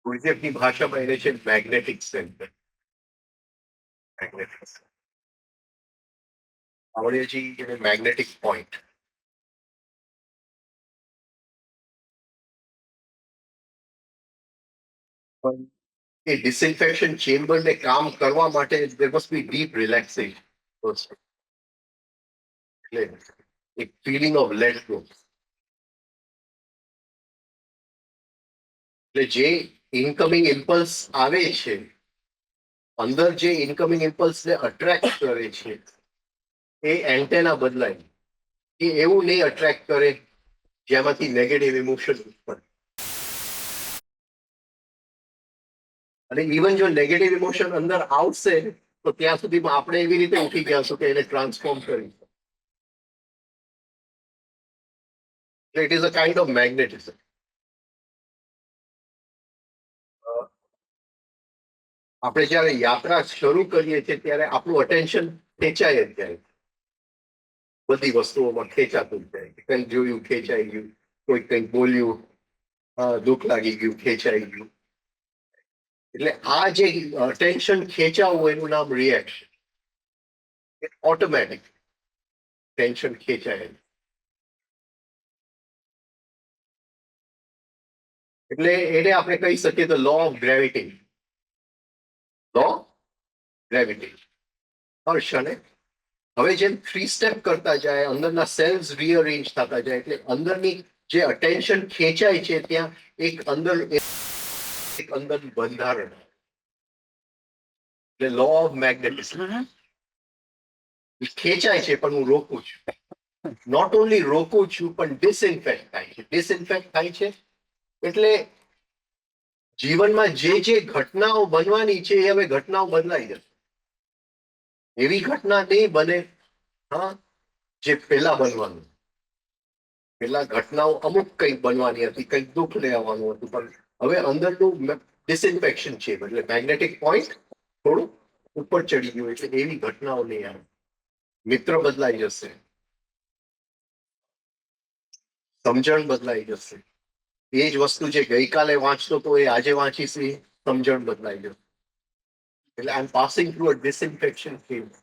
ગુરુદેવની ભાષામાં એને છે મેગ્નેટિક સેન્ટર. મેગ્નેટિક આવડેજી એને મેગ્નેટિક પોઈન્ટ. પણ એ ડિસઇન્ફેક્શન ચેમ્બરને કામ કરવા માટે there must be deep relaxation first. એટલે એક ફીલિંગ ઓફ લેટ ગો. એટલે જે ઇનકમિંગ ઇમ્પલ્સ આવે છે, અંદર જે ઇનકમિંગ ઇમ્પલ્સને અટ્રેક્ટ કરે છે, એ એન્ટેના બદલાય. એ એવું નહીં અટ્રેક્ટ કરે જેમાંથી નેગેટિવ ઇમોશન ઉત્પન્ન. અને ઇવન જો નેગેટિવ ઇમોશન અંદર આવશે તો ત્યાં સુધીમાં આપણે એવી રીતે ઉઠી ગયા કે એને ટ્રાન્સફોર્મ કરી. It is a kind of magnetism. આપણે જ્યારે યાત્રા શરૂ કરીએ છીએ ત્યારે આપણું અટેન્શન ખેંચાય જ જાય. બધી વસ્તુઓમાં ખેંચાતું જ જાય. કંઈક જોયું ખેંચાઈ ગયું, કોઈ કંઈક બોલ્યું, દુઃખ લાગી ગયું ખેંચાઈ ગયું. એટલે આ જે અટેન્શન ખેંચાવું એનું નામ રિએક્શન. ઓટોમેટિક ટેન્શન ખેંચાય. એટલે એને આપણે કહી શકીએ તો law of gravity. Law gravity. હર્ષને હવે જેમ 3 સ્ટેપ કરતા જાય, અંદરના સેલ્સ રીઅરેન્જ થતા જાય, એટલે અંદરની જે અટેન્શન ખેંચાય છે ત્યાં એક અંદર બંધારણ. એટલે લો ઓફ મેગ્નેટિઝમ. ખેંચાય છે પણ હું રોકું છું. નોટ ઓનલી રોકું છું પણ ડિસઇન્ફેક્ટ થાય છે. ડિસઇન્ફેક્ટ થાય છે એટલે જીવનમાં જે જે ઘટનાઓ બનવાની છે એ હવે ઘટનાઓ બદલાઈ જશે. એવી ઘટના નહીં બને, હા, જે પેલા બનવાનું. પેલા ઘટનાઓ અમુક કંઈક બનવાની હતી, કંઈક દુઃખ લેવાનું હતું, પણ હવે અંદરનું ડિસઇન્ફેક્શન છે. એટલે મેગ્નેટિક પોઈન્ટ થોડું ઉપર ચડી ગયું એટલે એવી ઘટનાઓ નહીં આવે. મિત્ર બદલાઈ જશે, સમજણ બદલાઈ જશે. એ જ વસ્તુ જે ગઈકાલે વાંચતો તો એ આજે વાંચીશ, એ સમજણ બદલાઈ જશે. એટલે આઈ એમ પાસિંગ થ્રુ અ ડિસઇન્ફેક્શન ફેઝ.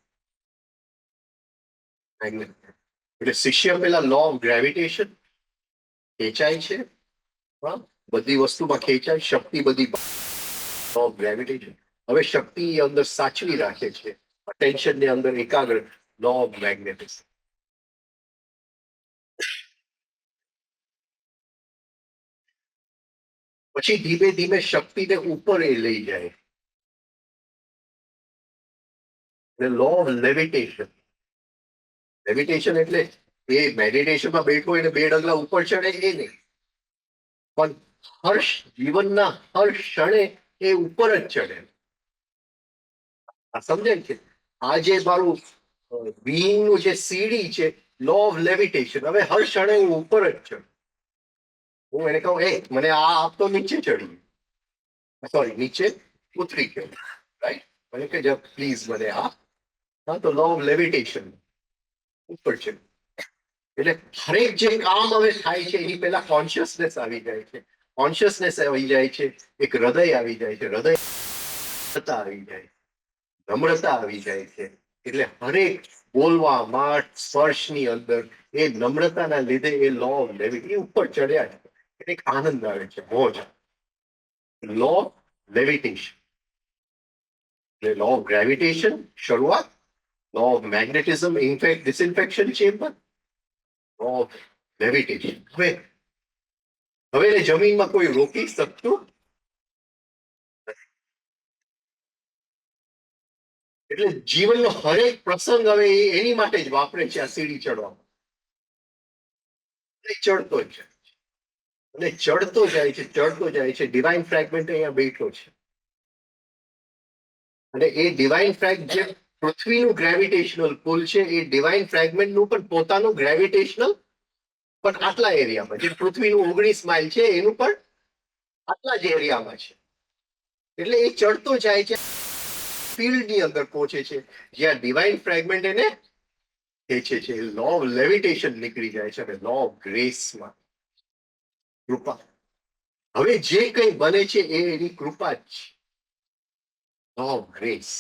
એટલે શિષ્ય પેલા લો ઓફ ગ્રેવિટેશન ખેંચાય છે, હા, બધી વસ્તુમાં ખેંચાય, શક્તિ બધી ઓફ ગ્રેવિટેશન. હવે શક્તિ એ અંદર સાચવી રાખે છે, અટેન્શન ની અંદર એકાગ્ર, લો ઓફ મેગ્નેટિઝમ. પછી ધીમે ધીમે શક્તિને ઉપર એ લઈ જાય, લો ઓફ લેવિટેશન. લેવિટેશન એટલે એ મેડિટેશનમાં બેઠો એને 2 ડગલા ઉપર ચડે એ નહીં, પણ હર્ષ જીવનના હર ક્ષણે એ ઉપર જ ચડે. આ સમજાય છે? આ જે મારું બીઈંગ નું જે સીડી છે, લો ઓફ લેવિટેશન. હવે હર ક્ષણે હું ઉપર જ ચડું. હું એને કહું, એ મને આ આપતો, નીચે ચડી, સોરી નીચે ઉતરી ગયો, રાઈટ? મને કે જબ પ્લીઝ મને આ. હા, તો લો ઓફ લેવિટેશન ઉપર છે. એટલે હરેક જે કામ હવે થાય છે એની પહેલા કોન્શિયસનેસ આવી જાય છે, કોન્શિયસનેસ આવી જાય છે, એક હૃદય આવી જાય છે, હૃદય આવી જાય, નમ્રતા આવી જાય છે. એટલે હરેક બોલવામાં, સ્પર્શની અંદર એ નમ્રતાના લીધે એ લો ઓફ લેવિટેશન ઉપર ચડ્યા છે. એક આનંદ આવે છે, મોજ. Law of levitation, law of gravitation શરૂઆત, law of magnetism in fact disinfection chamber, law of levitation. હવે એને જમીનમાં કોઈ રોકી શકતું. એટલે જીવનનો હરેક પ્રસંગ હવે એની માટે જ વાપરે છે, આ સીડી ચડવા. ચડતો જ છે અને ચડતો જાય છે, ચડતો જાય છે. ડિવાઇન ફ્રેગમેન્ટ અહીંયા બેઠો છે અને એ ડિવાઇન ફ્રેગ જે પૃથ્વીનું ગ્રેવિટેશનલ પુલ છે, એ ડિવાઇન ફ્રેગમેન્ટનું પણ પોતાનું ગ્રેવિટેશનલ પણ આટલા એરિયામાં, જે પૃથ્વીનું 19 માઇલ છે એનું પણ આટલા જ એરિયામાં છે. એટલે એ ચડતો જાય છે, ફિલ્ડની અંદર પહોંચે છે જ્યાં ડિવાઇન ફ્રેગમેન્ટ એને ખેંચે છે. લો ઓફ લેવિટેશન નીકળી જાય છે અને લો ઓફ ગ્રેસમાં કૃપા. હવે જે કંઈ બને છે એ એની કૃપા જ છે, લો ઓફ ગ્રેસ.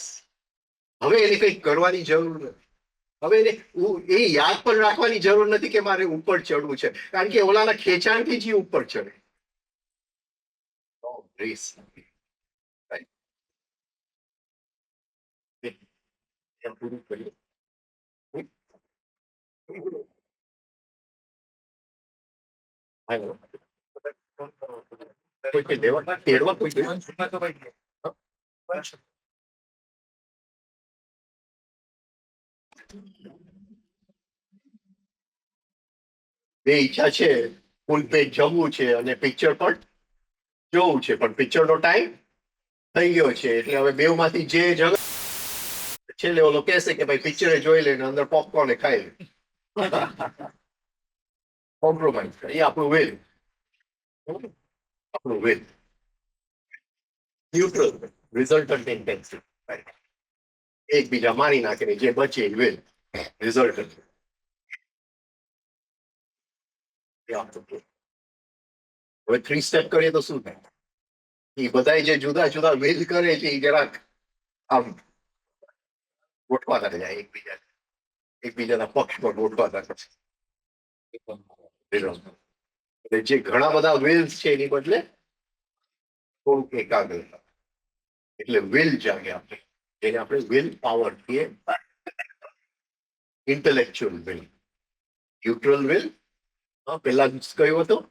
હવે એને કંઈ કરવાની જરૂર નથી. હવે એને એ યાદ પણ રાખવાની જરૂર નથી કે મારે ઉપર ચડવું છે, કારણ કે ઓલાના ખેંચાણથી જ ઉપર ચડે. Law of grace. પૂરું કર્યું. કોઈ કઈ લેવા તેડવા કોઈ બે ઈચ્છા છે, ફૂલ પેજ જમવું છે અને પિક્ચર પણ જોવું છે, પણ પિક્ચરનો ટાઈમ થઈ ગયો છે. એટલે હવે બેવમાંથી જે જગ છેલ્લે ઓલો કહેશે કે ભાઈ પિક્ચરે જોઈ લે ને અંદર પોપકોર્ન ખાઈ લે. કોમ્પ્રોમાઇઝ એ આપણું વેલ, આપણું વેલ ન્યુટ્રલ રિઝલ્ટન્ટ ઇન્ટેન્સિટી. એકબીજા મારી નાખે ને જે બચે એ વેલ રિઝલ્ટન્ટ. હવે 3 સ્ટેપ કરીએ તો શું થાય? એ બધા જે જુદા જુદા વેલ કરે છે એ જરાક આમ ગોઠવાતા જાય, એકબીજાના પક્ષમાં ગોઠવાતા છે. જે ઘણા બધા વેલ્સ છે એની બદલે થોડુંક એકાગ્રતા, એટલે વિલ જાગે આપણે, જેને આપણે વિલ પાવર કહીએ. ઇન્ટેલેક્ચ્યુઅલ વિલ, ન્યુટ્રલ વિલ, પેલા કયું હતું?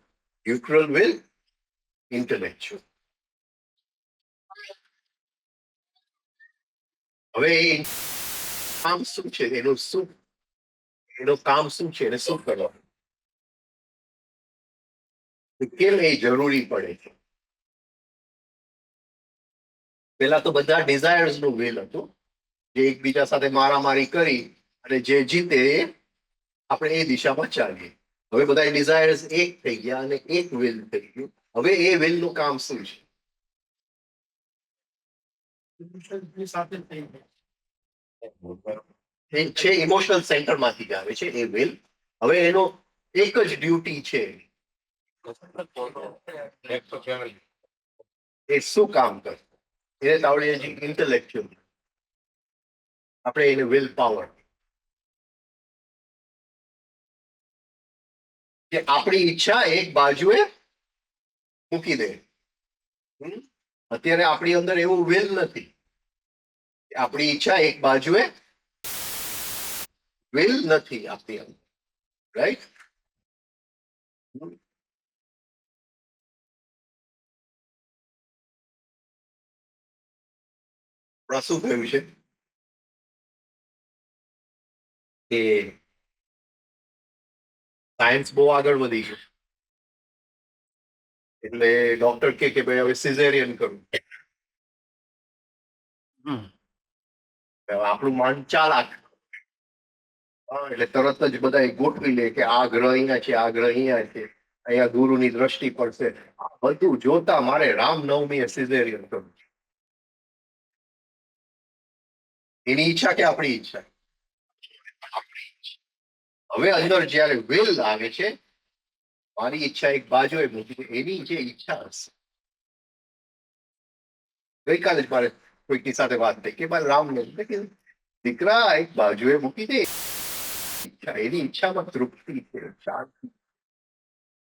Neutral will, intellectual. હવે કામ શું છે એનું, કામ શું છે એને શું કરવાનું, કેમ એ જરૂરી પડે છે? પેલા તો બધા ડિઝાયર્સ નું વેલ હતું, જે એકબીજા સાથે મારામારી કરી અને જે જીતે એ આપણે એ દિશામાં ચાલીએ. હવે બધા ડિઝાયર્સ એક થઈ ગયા અને એક વેલ થઈ ગયું. હવે એ વેલ નું કામ શું છે? એ છે ઇમોશનલ સેન્ટર માંથી જ આવે છે એ વેલ. હવે એનો એક જ ડ્યુટી છે, એ શું કામ કરે એને તાવડીએ ઇન્ટેલેક્ચ્યુઅલ, આપણે એને વિલ પાવર. કે આપણી ઈચ્છા એક બાજુએ મૂકી દે. અત્યારે આપણી અંદર એવું વિલ નથી. આપણી ઈચ્છા એક બાજુએ વિલ નથી આપણી અંદર, રાઈટ? શું કહ્યું છે કે સાયન્સ બહુ આગળ વધી ગયું એટલે ડોક્ટર કે ભાઈ હવે સિઝેરિયન કરવું. આપણું મન ચાલાક. એટલે તરત જ બધા ગોઠવી લે કે આ ગ્રહ અહીંયા છે, આ ગ્રહ અહીંયા છે, અહીંયા ગુરુની દ્રષ્ટિ પડશે. આ બધું જોતા મારે રામનવમી સિઝેરિયન કરવું. એની ઈચ્છા કે આપણી ઈચ્છા? હવે અંદર જયારે વિલ આવે છે, મારી ઈચ્છા એક બાજુએ મૂકી, એની જે ઈચ્છા હશે. ગઈકાલે જ મારે કોઈકની સાથે વાત થઈ કે મારે રામનવમી, દીકરા એક બાજુએ મૂકી દે. એની ઈચ્છામાં તૃપ્તિ છે, શાંતિ,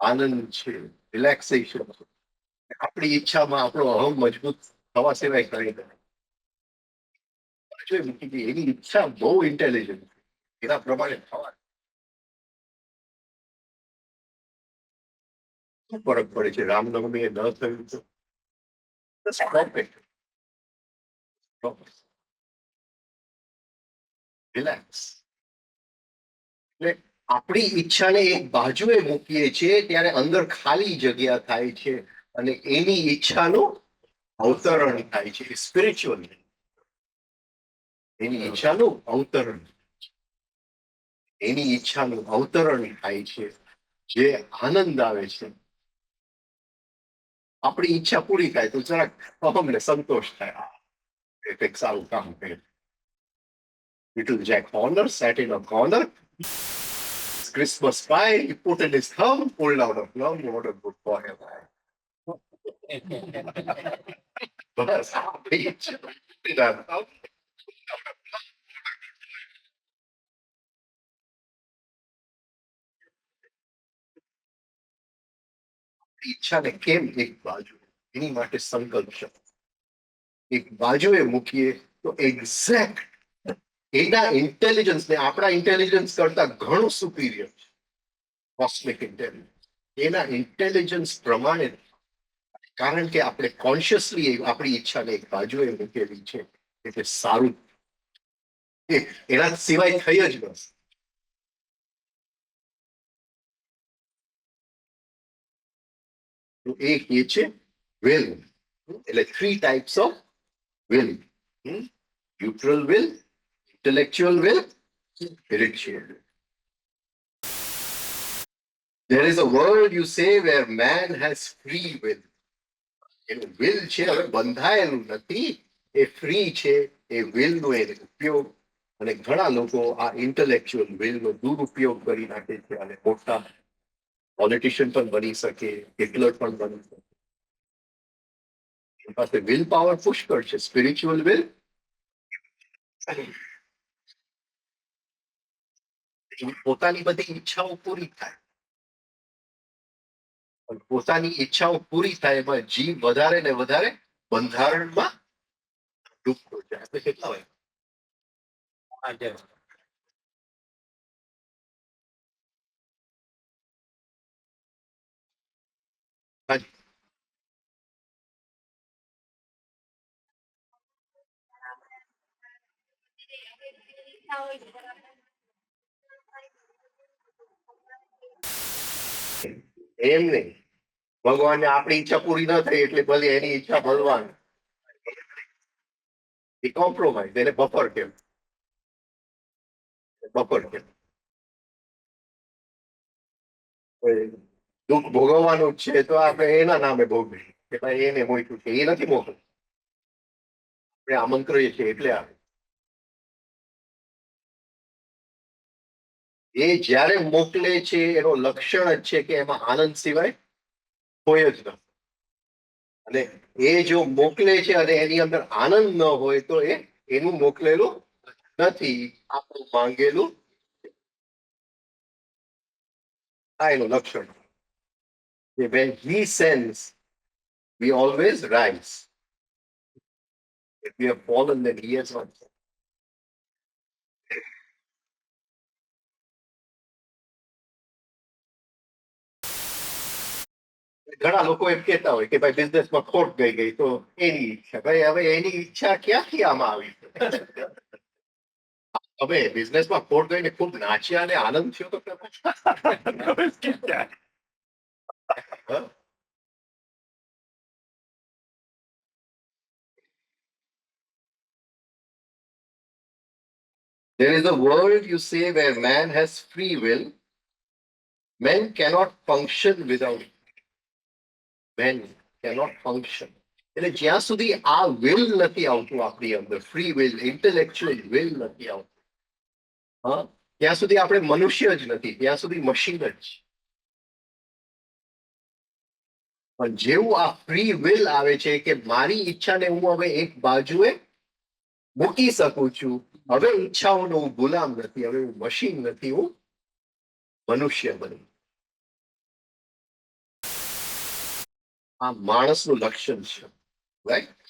આનંદ છે, રિલેક્સેશન છે. આપણી ઈચ્છામાં આપણો અહમ મજબૂત થવા સિવાય કંઈ નહીં. મૂકી દે. એની ઈચ્છા બહુ ઇન્ટેલિજન્ટ, એના પ્રમાણે થવા. શું ફરક પડે છે રામનવમી એ ન થયું તો? રિલેક્સ. એટલે આપણી ઈચ્છાને એક બાજુએ મૂકીએ છીએ ત્યારે અંદર ખાલી જગ્યા થાય છે અને એની ઈચ્છાનું અવતરણ થાય છે. સ્પિરિચ્યુઅલ, એની ઈચ્છાનું અવતરણ, એની ઈચ્છાનું અવતરણ થાય છે, જે આનંદ આવે છે. આપણી ઈચ્છા પૂરી થાય તો જરાક અમને સંતોષ થાય, કંઈક સારું કામ કર્યું. Little Jack Horner sat in a corner. Christmas pie, he put in his thumb, pulled out a plum. What a good boy am I. બસ આપણી ઈચ્છા. ઈચ્છાને કેમ એક બાજુ, એની માટે સંકલ્પ છે. એક બાજુએ મૂકીએ તો એક્ઝેક્ટ એના ઇન્ટેલિજન્સ ને આપણા ઇન્ટેલિજન્સ કરતા ઘણું સુપીરિયર છે. કોસ્મિક ઇન્ટેલિજન્સ એના ઇન્ટેલિજન્સ પ્રમાણે, કારણ કે આપણે કોન્શિયસલી આપણી ઈચ્છાને એક બાજુએ મૂકેલી છે એટલે સારું એના સિવાય થઈ જ બસ. તો એક એ છે વિલ. એટલે 3 types of will: neutral will, intellectual will, spiritual will. There is a world, you say, where man has free will. એનું will છે હવે બંધાયેલું નથી, એ ફ્રી છે. એ will નો એ ઉપયોગ, અને ઘણા લોકો આ ઇન્ટેલેક્ચ્યુઅલ will નો દુરુપયોગ કરી નાખે છે અને મોટા પોલિટિશિયન પણ બની શકે, હિટલર પણ બની શકે. એની પાસે વિલ પાવર પુષ્કળ છે. સ્પિરિચ્યુઅલ વિલ પોતાની બધી ઈચ્છાઓ પૂરી થાય, પોતાની ઈચ્છાઓ પૂરી થાય એમાં જીવ વધારે ને વધારે બંધારણમાં ડૂબતો જાય. આપણે કેટલા હોય એમ નહીં. ભગવાનને આપણી ઈચ્છા પૂરી ન થઈ એટલે ભલે એની ઈચ્છા ભગવાન. એ કોમ્પ્રોમાઇઝ, એને બફર કેમ, બફર કેમ. દુઃખ ભોગવવાનું જ છે તો આપણે એના નામે ભોગવીએ કે ભાઈ એને મોક્યું છે, એ નથી મોકલું, આપણે આમંત્રીએ છીએ એટલે આવે. એ જ્યારે મોકલે છે એનો લક્ષણ જ છે કે એમાં આનંદ સિવાય હોય જ નથી. અને એ જો મોકલે છે અને એની અંદર આનંદ ન હોય તો એ એનું મોકલેલું નથી, આપણું માંગેલું. આ એનું લક્ષણ. When he sends, we always rise. If we have fallen, then he has not. ઘણા લોકો એમ કહેતા હોય કે ભાઈ બિઝનેસમાં ખોટ ગઈ તો એની ઈચ્છા. ભાઈ હવે એની ઈચ્છા ક્યાંથી આમાં આવી? હવે બિઝનેસમાં ખોટ ગઈને ખૂબ નાચ્યા અને આનંદ થયો તો ખરો? तो इसकी क्या है? હા? There is a world, you say, where man has free will. Men cannot function without it. Men cannot function. એટલે જ્યાં સુધી આ will નથી આવતું આપણી અંદર, ફ્રી will, ઇન્ટેલેક્ચ્યુઅલ will નથી આવતું, હા, ત્યાં સુધી આપણે મનુષ્ય જ નથી, ત્યાં સુધી મશીન જ. પણ જેવું આ ફ્રી will આવે છે કે મારી ઈચ્છાને હું હવે એક બાજુએ મૂકી શકું છું, હવે ઈચ્છાઓનો હું ગુલામ નથી, હવે હું મશીન નથી, હું મનુષ્ય બની. આ માણસનું લક્ષણ છે, right?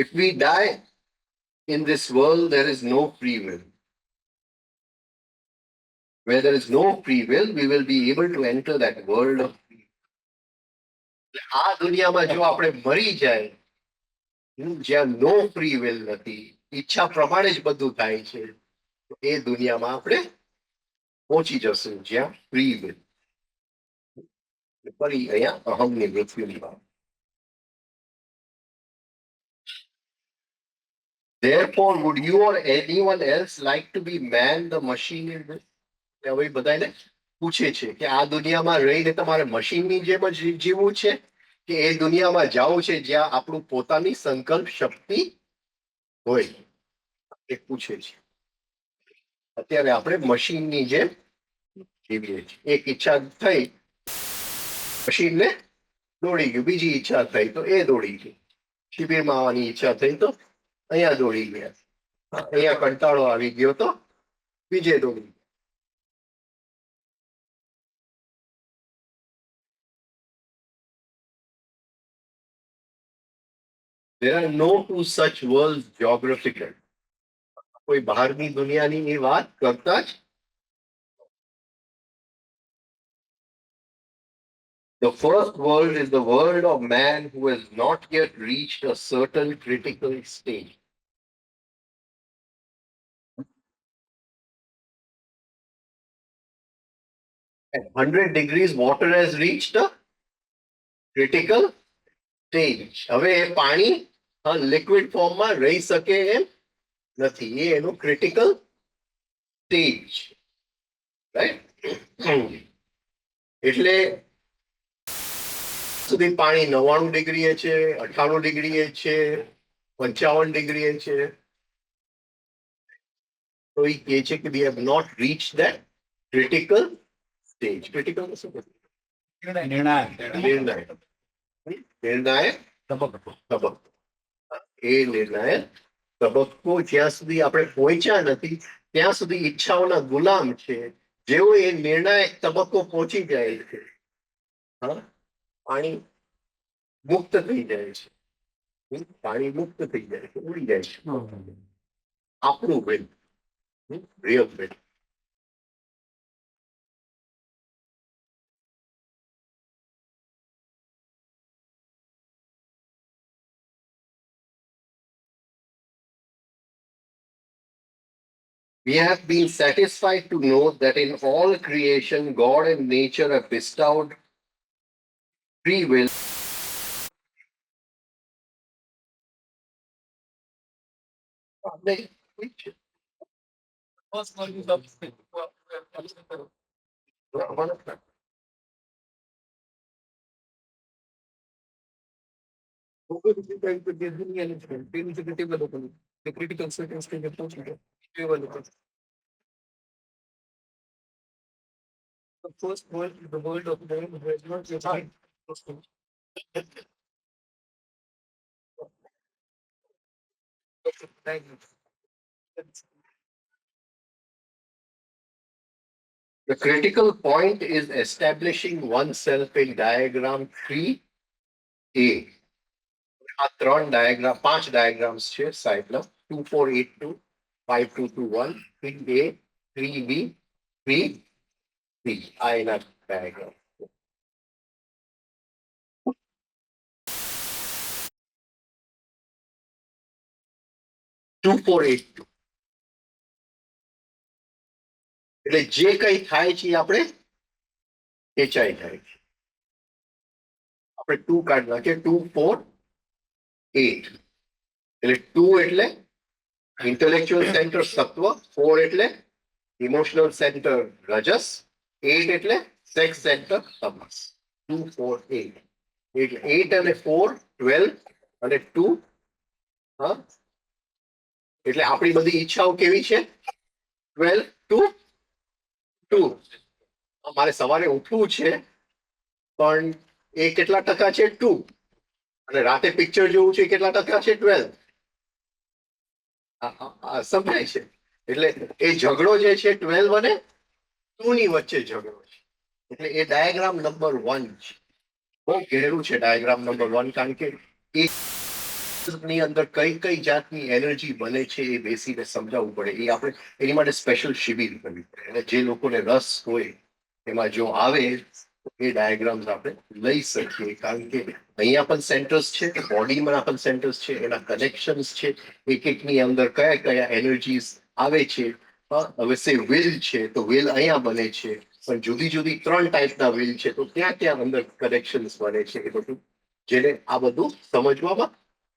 If we die in this world, there is no free will. Where there is no free will, we will be able to enter that world of free. આ દુનિયામાં જો આપણે મરી જાય, જ્યાં નો ફ્રી વિલ નથી, ઈચ્છા પ્રમાણે જ બધું થાય છે, તો એ દુનિયામાં આપણે પહોંચી જશું જ્યાં ફ્રી વિલ. ફરી અહીંયા અહમની મૃત્યુની વાત. Therefore, would you or anyone else like to be man the machine in this? હવે બધાને પૂછે છે કે આ દુનિયામાં રહીને તમારે મશીનની જેમ જ જીવવું છે કે એ દુનિયામાં જવું છે જ્યાં આપણું પોતાની સંકલ્પ શક્તિ હોય? એ પૂછે છે. અત્યારે આપણે મશીનની જેમ જીવીએ છીએ. એક ઈચ્છા થઈ, મશીનને દોડી ગયું, બીજી ઈચ્છા થઈ તો એ દોડી ગયું, શિબિરમાં આવવાની ઈચ્છા થઈ તો અહીંયા દોડી ગયા, અહીંયા કંટાળો આવી ગયો તો બીજે દોડી. There are no two such worlds geographical. કોઈ બહારની દુનિયાની એ વાત કરતા જ. The first world is the world of man who has not yet reached a certain critical stage. At 100 degrees, water has reached a critical stage. હવે એ પાણી liquid ફોર્મમાં રહી શકે એમ નથી, એ એનું ક્રિટિકલ સ્ટેજ, રાઈટ? એટલે સુધી પાણી 99 ડિગ્રીએ છે, 98 ડિગ્રીએ છે, 55 ડિગ્રીએ છે, તો એ કહે છે કે we have not reached that critical stage. Critical શું કહે? નિર્ણાયક નિર્ણાયક. નિર્ણાયક તબક્કો. એ નિર્ણાયક તબક્કો જ્યાં સુધી આપણે પહોંચ્યા નથી ત્યાં સુધી ઈચ્છાઓના ગુલામ છે. જેવો એ નિર્ણાયક તબક્કો પહોંચી જાય છે, હા, પાણી મુક્ત થઈ જાય છે, પાણી મુક્ત થઈ જાય છે, ઉડી જાય છે આપણું will, real will. We have been satisfied to know that in all creation, God and nature have bestowed free will. The first world is the world of man who has not yet reached. Thank you. The critical point is establishing oneself in diagram 3A. આ ત્રણ diagram, 5 diagrams છે સાહેબના 2482, 5221, 3A, 3B, 3C. આ એના diagram. એટલે જે કઈ થાય છે એ આપણે ખેંચાઈ જાય છે. આપણે 2 કાઢ નાખીએ 2 4 8. એટલે 2 એટલે ઇન્ટેલેક્ચ્યુઅલ સેન્ટર સત્વ, 4 એટલે ઇમોશનલ સેન્ટર રજસ, 8 એટલે સેક્સ સેન્ટર તમસ. 2 4 8 એટલે 8 અને 4 12 અને 2 હા એટલે આપણી બધી ઈચ્છાઓ કેવી છે 12 to 2. મારે સવારે ઉઠવું છે પણ એ કેટલા ટકા છે 2 અને રાતે પિક્ચર જોવું છે કેટલા ટકા છે 12. સમજાય છે. એટલે એ ઝઘડો જે છે 12 અને 2 ની વચ્ચે ઝઘડો છે. એટલે એ ડાયાગ્રામ નંબર 1 છે. બહુ ઘેરું છે ડાયાગ્રામ નંબર 1 કારણ કે એ ની અંદર કઈ કઈ જાતની એનર્જી બને છે એ બેસીને સમજાવવું પડે. એ આપણે એની માટે સ્પેશિયલ શિબિર કરવી પડે. અને જે લોકોને રસ હોય એમાં જો આવે એ ડાયાગ્રામ્સ આપણે લઈ શકીએ કારણ કે અહીંયા પણ સેન્ટર્સ છે, બોડીમાં પણ સેન્ટર્સ છે, એના કનેક્શન્સ છે, એક એકની અંદર કયા કયા એનર્જીસ આવે છે. હવે સે વિલ છે તો વિલ અહીંયા બને છે પણ જુદી જુદી 3 ટાઈપના વિલ છે તો ત્યાં ત્યાં અંદર કનેક્શન્સ બને છે. એ બધું જેને આ બધું સમજવામાં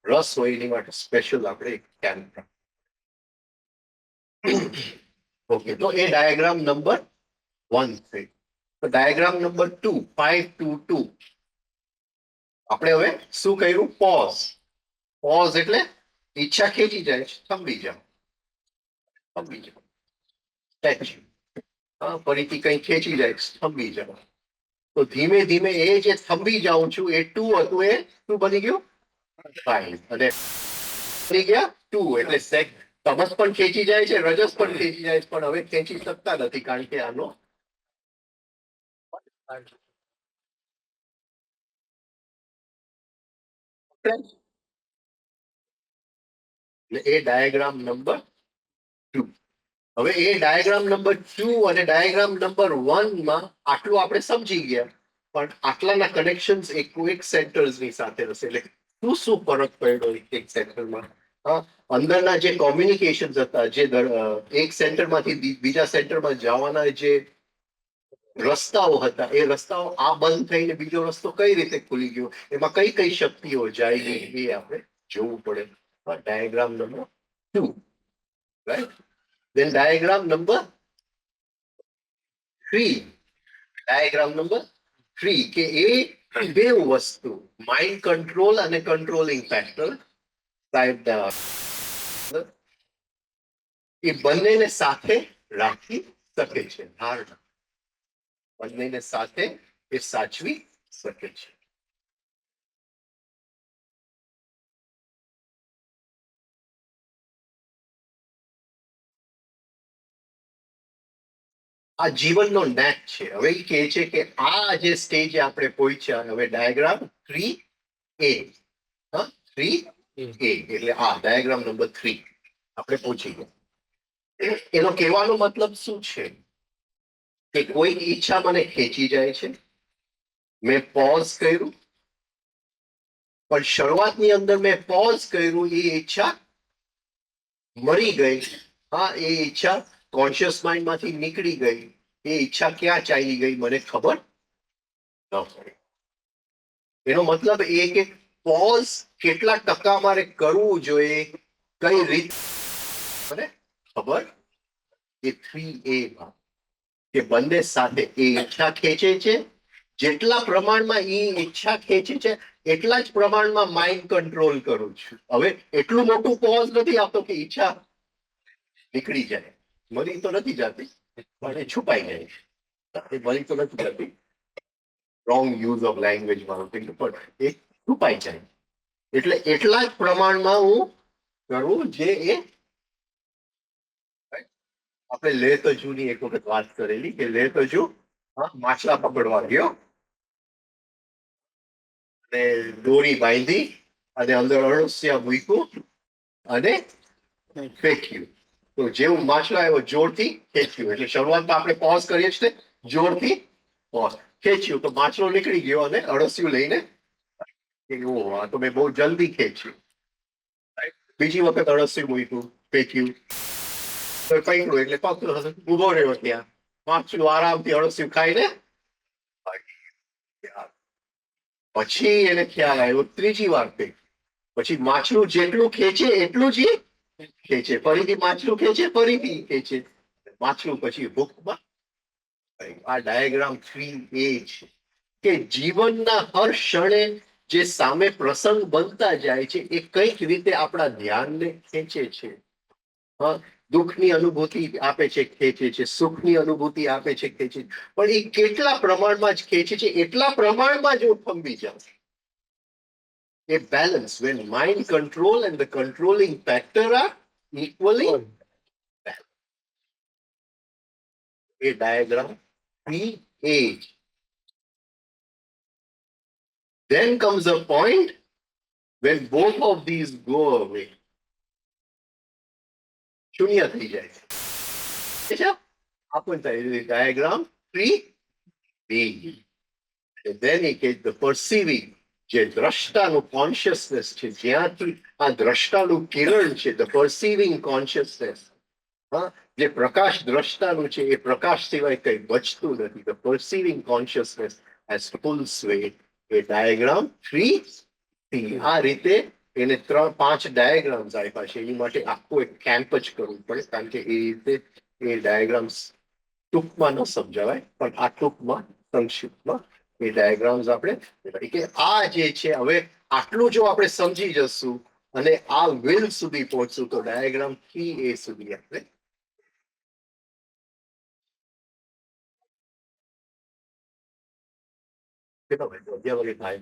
રસ હોય એની માટે સ્પેશિયલ આપણે કેમ્પ. ઓકે તો એ ડાયાગ્રામ નંબર 1 છે. તો ડાયાગ્રામ નંબર 2 522 આપણે હવે શું કર્યું પોઝ. પોઝ એટલે ઈચ્છા ખેંચી જાય છે થંભી જાઓ, થંભી જાઓ. સ્ટેચ્યુ ફરીથી કઈ ખેંચી જાય થંભી જાઓ. તો ધીમે ધીમે એ જે થંભી જાઉં છું એ 2 હતું એ શું બની ગયું 5 અને બની ગયા 2 એટલે સેક તમસ પણ ખેંચી જાય છે, રજસ પણ ખેંચી જાય છે પણ હવે ખેંચી શકતા નથી કારણ કે આનો એટલે એ ડાયાગ્રામ નંબર 2. હવે એ ડાયાગ્રામ નંબર 2 અને ડાયાગ્રામ નંબર 1 માં આટલું આપણે સમજી ગયા પણ આટલાના કનેક્શન્સ એક સેન્ટર્સ ની સાથે હશે. એટલે શું શું ફરક પડ્યો એક સેન્ટરમાં? અંદરના જે કોમ્યુનિકેશન્સ હતા, જે એક સેન્ટરમાંથી બીજા સેન્ટરમાં જવાના જે રસ્તાઓ હતા એ રસ્તાઓ આ બંધ થઈને બીજો રસ્તો કઈ રીતે ખુલી ગયો, એમાં કઈ કઈ શક્તિઓ જાય એ આપણે જોવું પડે. Diagram number 2 right. Then diagram number 3. Diagram number 3 કે એ બે વસ્તુ માઇન્ડ કંટ્રોલ અને કંટ્રોલિંગ ફેક્ટર સાહેબ એ બંનેને સાથે રાખી શકે છે. ધારણા બંનેને સાથે એ સાચવી શકે છે. આ જીવનનો નેટ છે. હવે એ કહે છે કે આ જે સ્ટેજ આપણે પહોંચ્યા હવે ડાયાગ્રામ 3A. 3A એટલે આ ડાયાગ્રામ નંબર 3 આપણે પહોંચી ગયા. એનો કહેવાનો મતલબ શું છે કે કોઈ ઈચ્છા મને ખેંચી જાય છે, મેં પોઝ કર્યું પણ શરૂઆતની અંદર મેં પોઝ કર્યું એ ઈચ્છા મરી ગઈ. એ ઈચ્છા કોન્શિયસ માઇન્ડ માંથી નીકળી ગઈ. એ ઈચ્છા ક્યાં ચાલી ગઈ મને ખબર ન પડી. એનો મતલબ એ કે પોઝ કેટલા ટકા મારે કરવું જોઈએ, કઈ રીત મને ખબર એ 3A માં કે બંને સાથે એ ઈચ્છા ખેંચે છે. જેટલા પ્રમાણમાં એ ઈચ્છા ખેંચે છે એટલા જ પ્રમાણમાં માઇન્ડ કંટ્રોલ કરું છું. હવે એટલું મોટું પોઝ નથી આપતો કે ઈચ્છા નીકળી જાય. મરી તો નથી જતી પણ એ છુપાઈ જાય છે. એ મરી તો નથી જતી, રોંગ યુઝ ઓફ લેંગ્વેજ મારું પણ એ છુપાઈ જાય. એટલે એટલા જ પ્રમાણમાં હું કરું જે એ આપણે આપણે લે તજુની એક વખત વાત કરેલી કે લે તજુ માછલા પકડવા ગયો અને દોરી બાંધી અને અંદર અળસિયા મૂક્યું અને ફેંક્યું. તો જેવું માછલો આવ્યો જોરથી ખેંચ્યું, એટલે શરૂઆતમાં આપણે પોઝ કરીએ છીએ જોરથી પોઝ ખેંચ્યું તો માછલો નીકળી ગયો અને અળસિયું લઈને આ તો મેં બહુ જલ્દી ખેંચ્યું. બીજી વખત અળસિયું મૂક્યું ફેંક્યું તો પકડ્યું એટલે પકડ્યો ઉભો રહ્યો ત્યાં માછલું આરામથી અળસિયું ખાઈને પછી એને ખ્યાલ આવ્યો ત્રીજી વાર ફેંક પછી માછલું જેટલું ખેંચે એટલું જ ખેંચે, ફરીથી માછલું ખેંચે ફરીથી ખેંચે માછલું પછી ભૂખમાં. આ ડાયાગ્રામ 3A છે કે જીવનના હર ક્ષણે જે સામે પ્રસંગ બનતા જાય છે એ કઈક રીતે આપણા ધ્યાનને ખેંચે છે. દુઃખની અનુભૂતિ આપે છે ખેંચે છે, સુખની અનુભૂતિ આપે છે ખેંચે છે, પણ એ કેટલા પ્રમાણમાં જ ખેંચે છે એટલા પ્રમાણમાં જ હું થંભી જાઉં. A balance when mind control and the controlling factor are equally balanced. A diagram 3A. Then comes a point when both of these go away. શૂન્ય થઈ જાય છે. આપણને થાય diagram 3B. And then it gets the perceiving, જે દ્રષ્ટાનું consciousness છે, જ્યાંથી આ દ્રષ્ટાનું કિરણ છે, ધ પરસીવિંગ કોન્શિયસનેસ, જે પ્રકાશ દ્રષ્ટાનું છે એ પ્રકાશ સિવાય કઈ બચતું નથી. The perceiving consciousness has full sway. A diagram 3C. આ રીતે એને 3-5 ડાયાગ્રામ્સ આપ્યા છે. એની માટે આખું એક કેમ્પ જ કરવું પડે, કારણ કે એ રીતે એ ડાયાગ્રામ્સ ટૂંકમાં ન સમજાવાય, પણ આ ટૂંકમાં સંક્ષિપ્તમાં એ ડાયાગ્રામ્સ આપણે કે આ જે છે હવે આટલું જો આપણે સમજી જશું અને આ વિલ સુધી પહોંચશું તો ડાયાગ્રામ 3A સુધી આપણે કેટલો ભાઈ 11 વાગે થાય.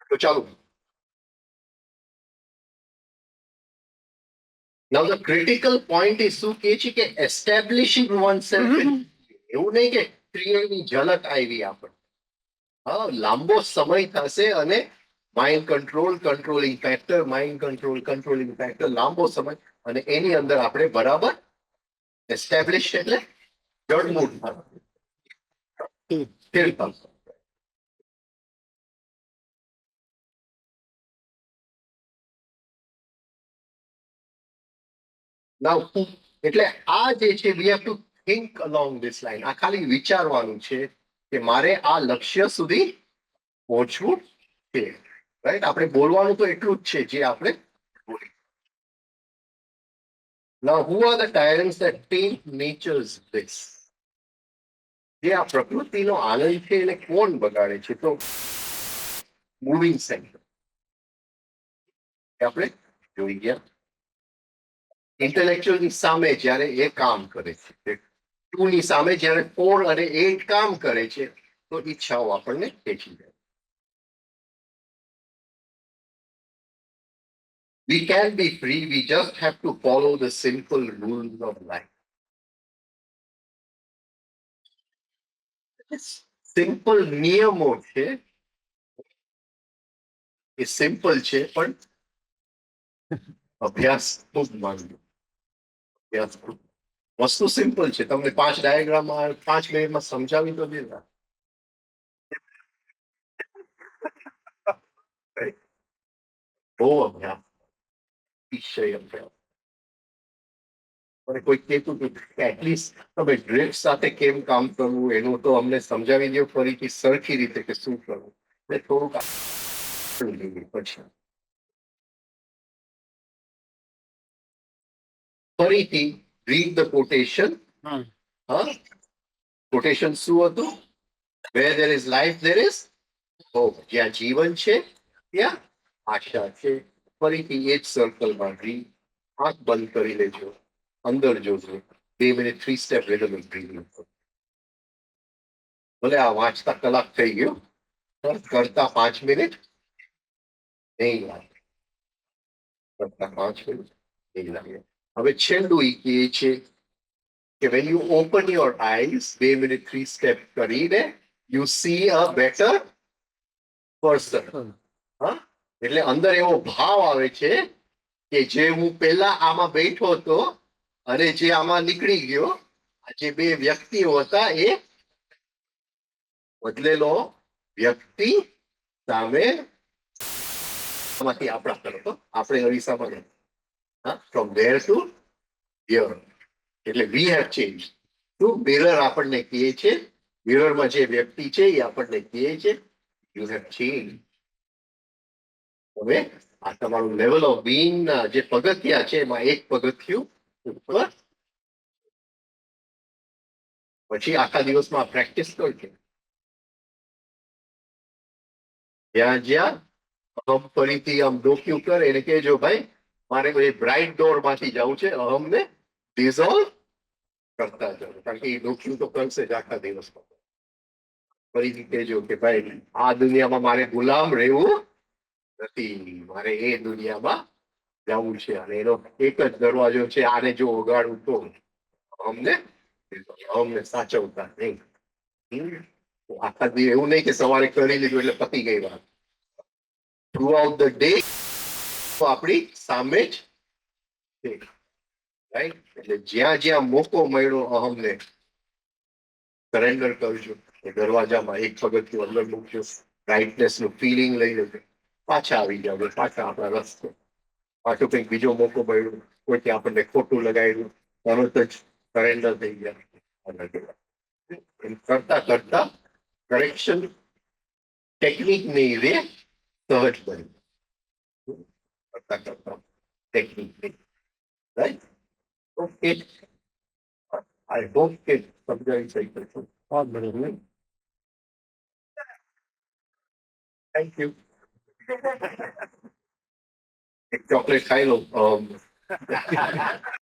તો ચાલો. Now the critical point is શું કે છે કે establishing oneself. એવું નહીં કે ક્રિયાની ઝલક આવી આપણે, લાંબો સમય થશે અને mind control controlling factor, mind control controlling factor, લાંબો સમય અને એની અંદર આપણે બરાબર એસ્ટેબ્લિશ એટલે જડમૂળ થાય. Now, એટલે આ જે છે we have to think along this line. આ ખાલી વિચારવાનું છે કે મારે આ લક્ષ્ય સુધી પહોંચવું છે. રાઈટ, આપણે બોલવાનું તો એટલું જ છે જે આપણે બોલી. Now, who are the tyrants that taint nature's bliss? જે આ પ્રકૃતિનો આનંદ છે એને કોણ બગાડે છે? તો મૂવિંગ સેન્ટર આપણે જોઈ ગયા. ઇન્ટેલેક્ચ્યુઅલ ની સામે જ્યારે એ કામ કરે છે, 2 ની સામે જ્યારે 4 અને 8 કામ કરે છે તો ઈચ્છાઓ આપણને ખેંચી જાય. We can be free, we just have to follow the simple rules of life. Simple નિયમો છે, એ સિમ્પલ છે પણ અભ્યાસ ખૂબ માંગ્યો. વસ્તુ સિમ્પલ છે, તમને 5 ડાયાગ્રામમાં 5 મિનિટમાં સમજાવી તો દીધા. બહુ અભ્યાસ, વિષય અભ્યાસ. મને કોઈ કહેતું હતું કે એટલીસ્ટ તમે ડ્રિફ્ટ સાથે કેમ કામ કરવું એનું તો અમને સમજાવી દો ફરીથી સરખી રીતે કે શું કરવું. એટલે થોડુંક પછી ફરીથી રીડ ધ કોટેશન. કોટેશન શું હતું? Where there is life, there is hope. જ્યાં જીવન છે ત્યાં આશા છે. ફરીથી એ જ સર્કલમાં રીડ. આંખ બંધ કરી લેજો, અંદર જોજો. 2 મિનિટ 3 સ્ટેપ રેધર બ્રીથિંગ. ભલે આ વાંચતા કલાક થઈ ગયો પણ કરતા 5 મિનિટ નહીં લાગે. કરતા 5 મિનિટ નહીં લાગે. હવે છેલ્લું ઈ કહે છે કે when you open your eyes 2 minute 3 step કરીને you see a better person. હા, એટલે અંદર એવો ભાવ આવે છે કે જે હું પહેલા આમાં બેઠો હતો અને જે આમાં નીકળી ગયો, આ જે બે વ્યક્તિઓ હતા એ બદલેલો વ્યક્તિ સામે માંથી આપણા તરફ આપણે અરીસામાં નહીં. હા, from there to here. એટલે we have changed. તો મિરર આપણને કહે છે, મિરરમાં જે વ્યક્તિ છે એ આપણને કહે છે you have changed. હવે આ તમારું લેવલ ઓફ બીઈંગ ના જે પગથિયા છે એમાં એક પગથિયું ઉપર, પછી આખા દિવસમાં પ્રેક્ટિસ કરજો. જ્યાં જ્યાં અહમ ફરીથી આમ ડોક્યું કરે એને કહેજો ભાઈ મારે કોઈ બ્રાઇટ ડોર માંથી જવું છે, અહમને ડિઝોલ્વ કરતા જાઓ, કારણ કે એ ડોક્યું તો કરશે જ આખા દિવસમાં. ફરીથી કહેજો કે ભાઈ આ દુનિયામાં મારે ગુલામ રહેવું નથી, મારે એ દુનિયામાં જવું છે અને એનો એક જ દરવાજો છે, આને જો વગાડું તો અમને સાચવતા નહીં. આખા દિવસ એવું નહીં કે સવારે કરી લીધું એટલે પતી ગઈ વાત. થ્રુ આઉટ ધ ડે આપણી સામે જ છે. રાઈટ? એટલે જ્યાં જ્યાં મોકો મળ્યો અહમને સરેન્ડર કરજો. એ દરવાજામાં એક પગથિયું અંદર મૂકજો, બ્રાઇટનેસ નું ફિલિંગ લઈ લેજો, પાછા આવી જાવ, પાછા આપણા રસ્તે. પાછો કંઈક બીજો મોકો મળ્યો, કોઈથી આપણને ખોટું લગાવ્યું, તરત જ સરેન્ડર થઈ ગયા. એમ કરતા કરતા કરેક્શન ટેકનિક નહીં રે, સહજ બની. કરતા કરતા ટેકનિક નહીં. રાઈટ? ઓકે, આઈ હોપ કે સમજાવી શક્યો છું. Thank you. એક ચોકલેટ ખાઈ લો.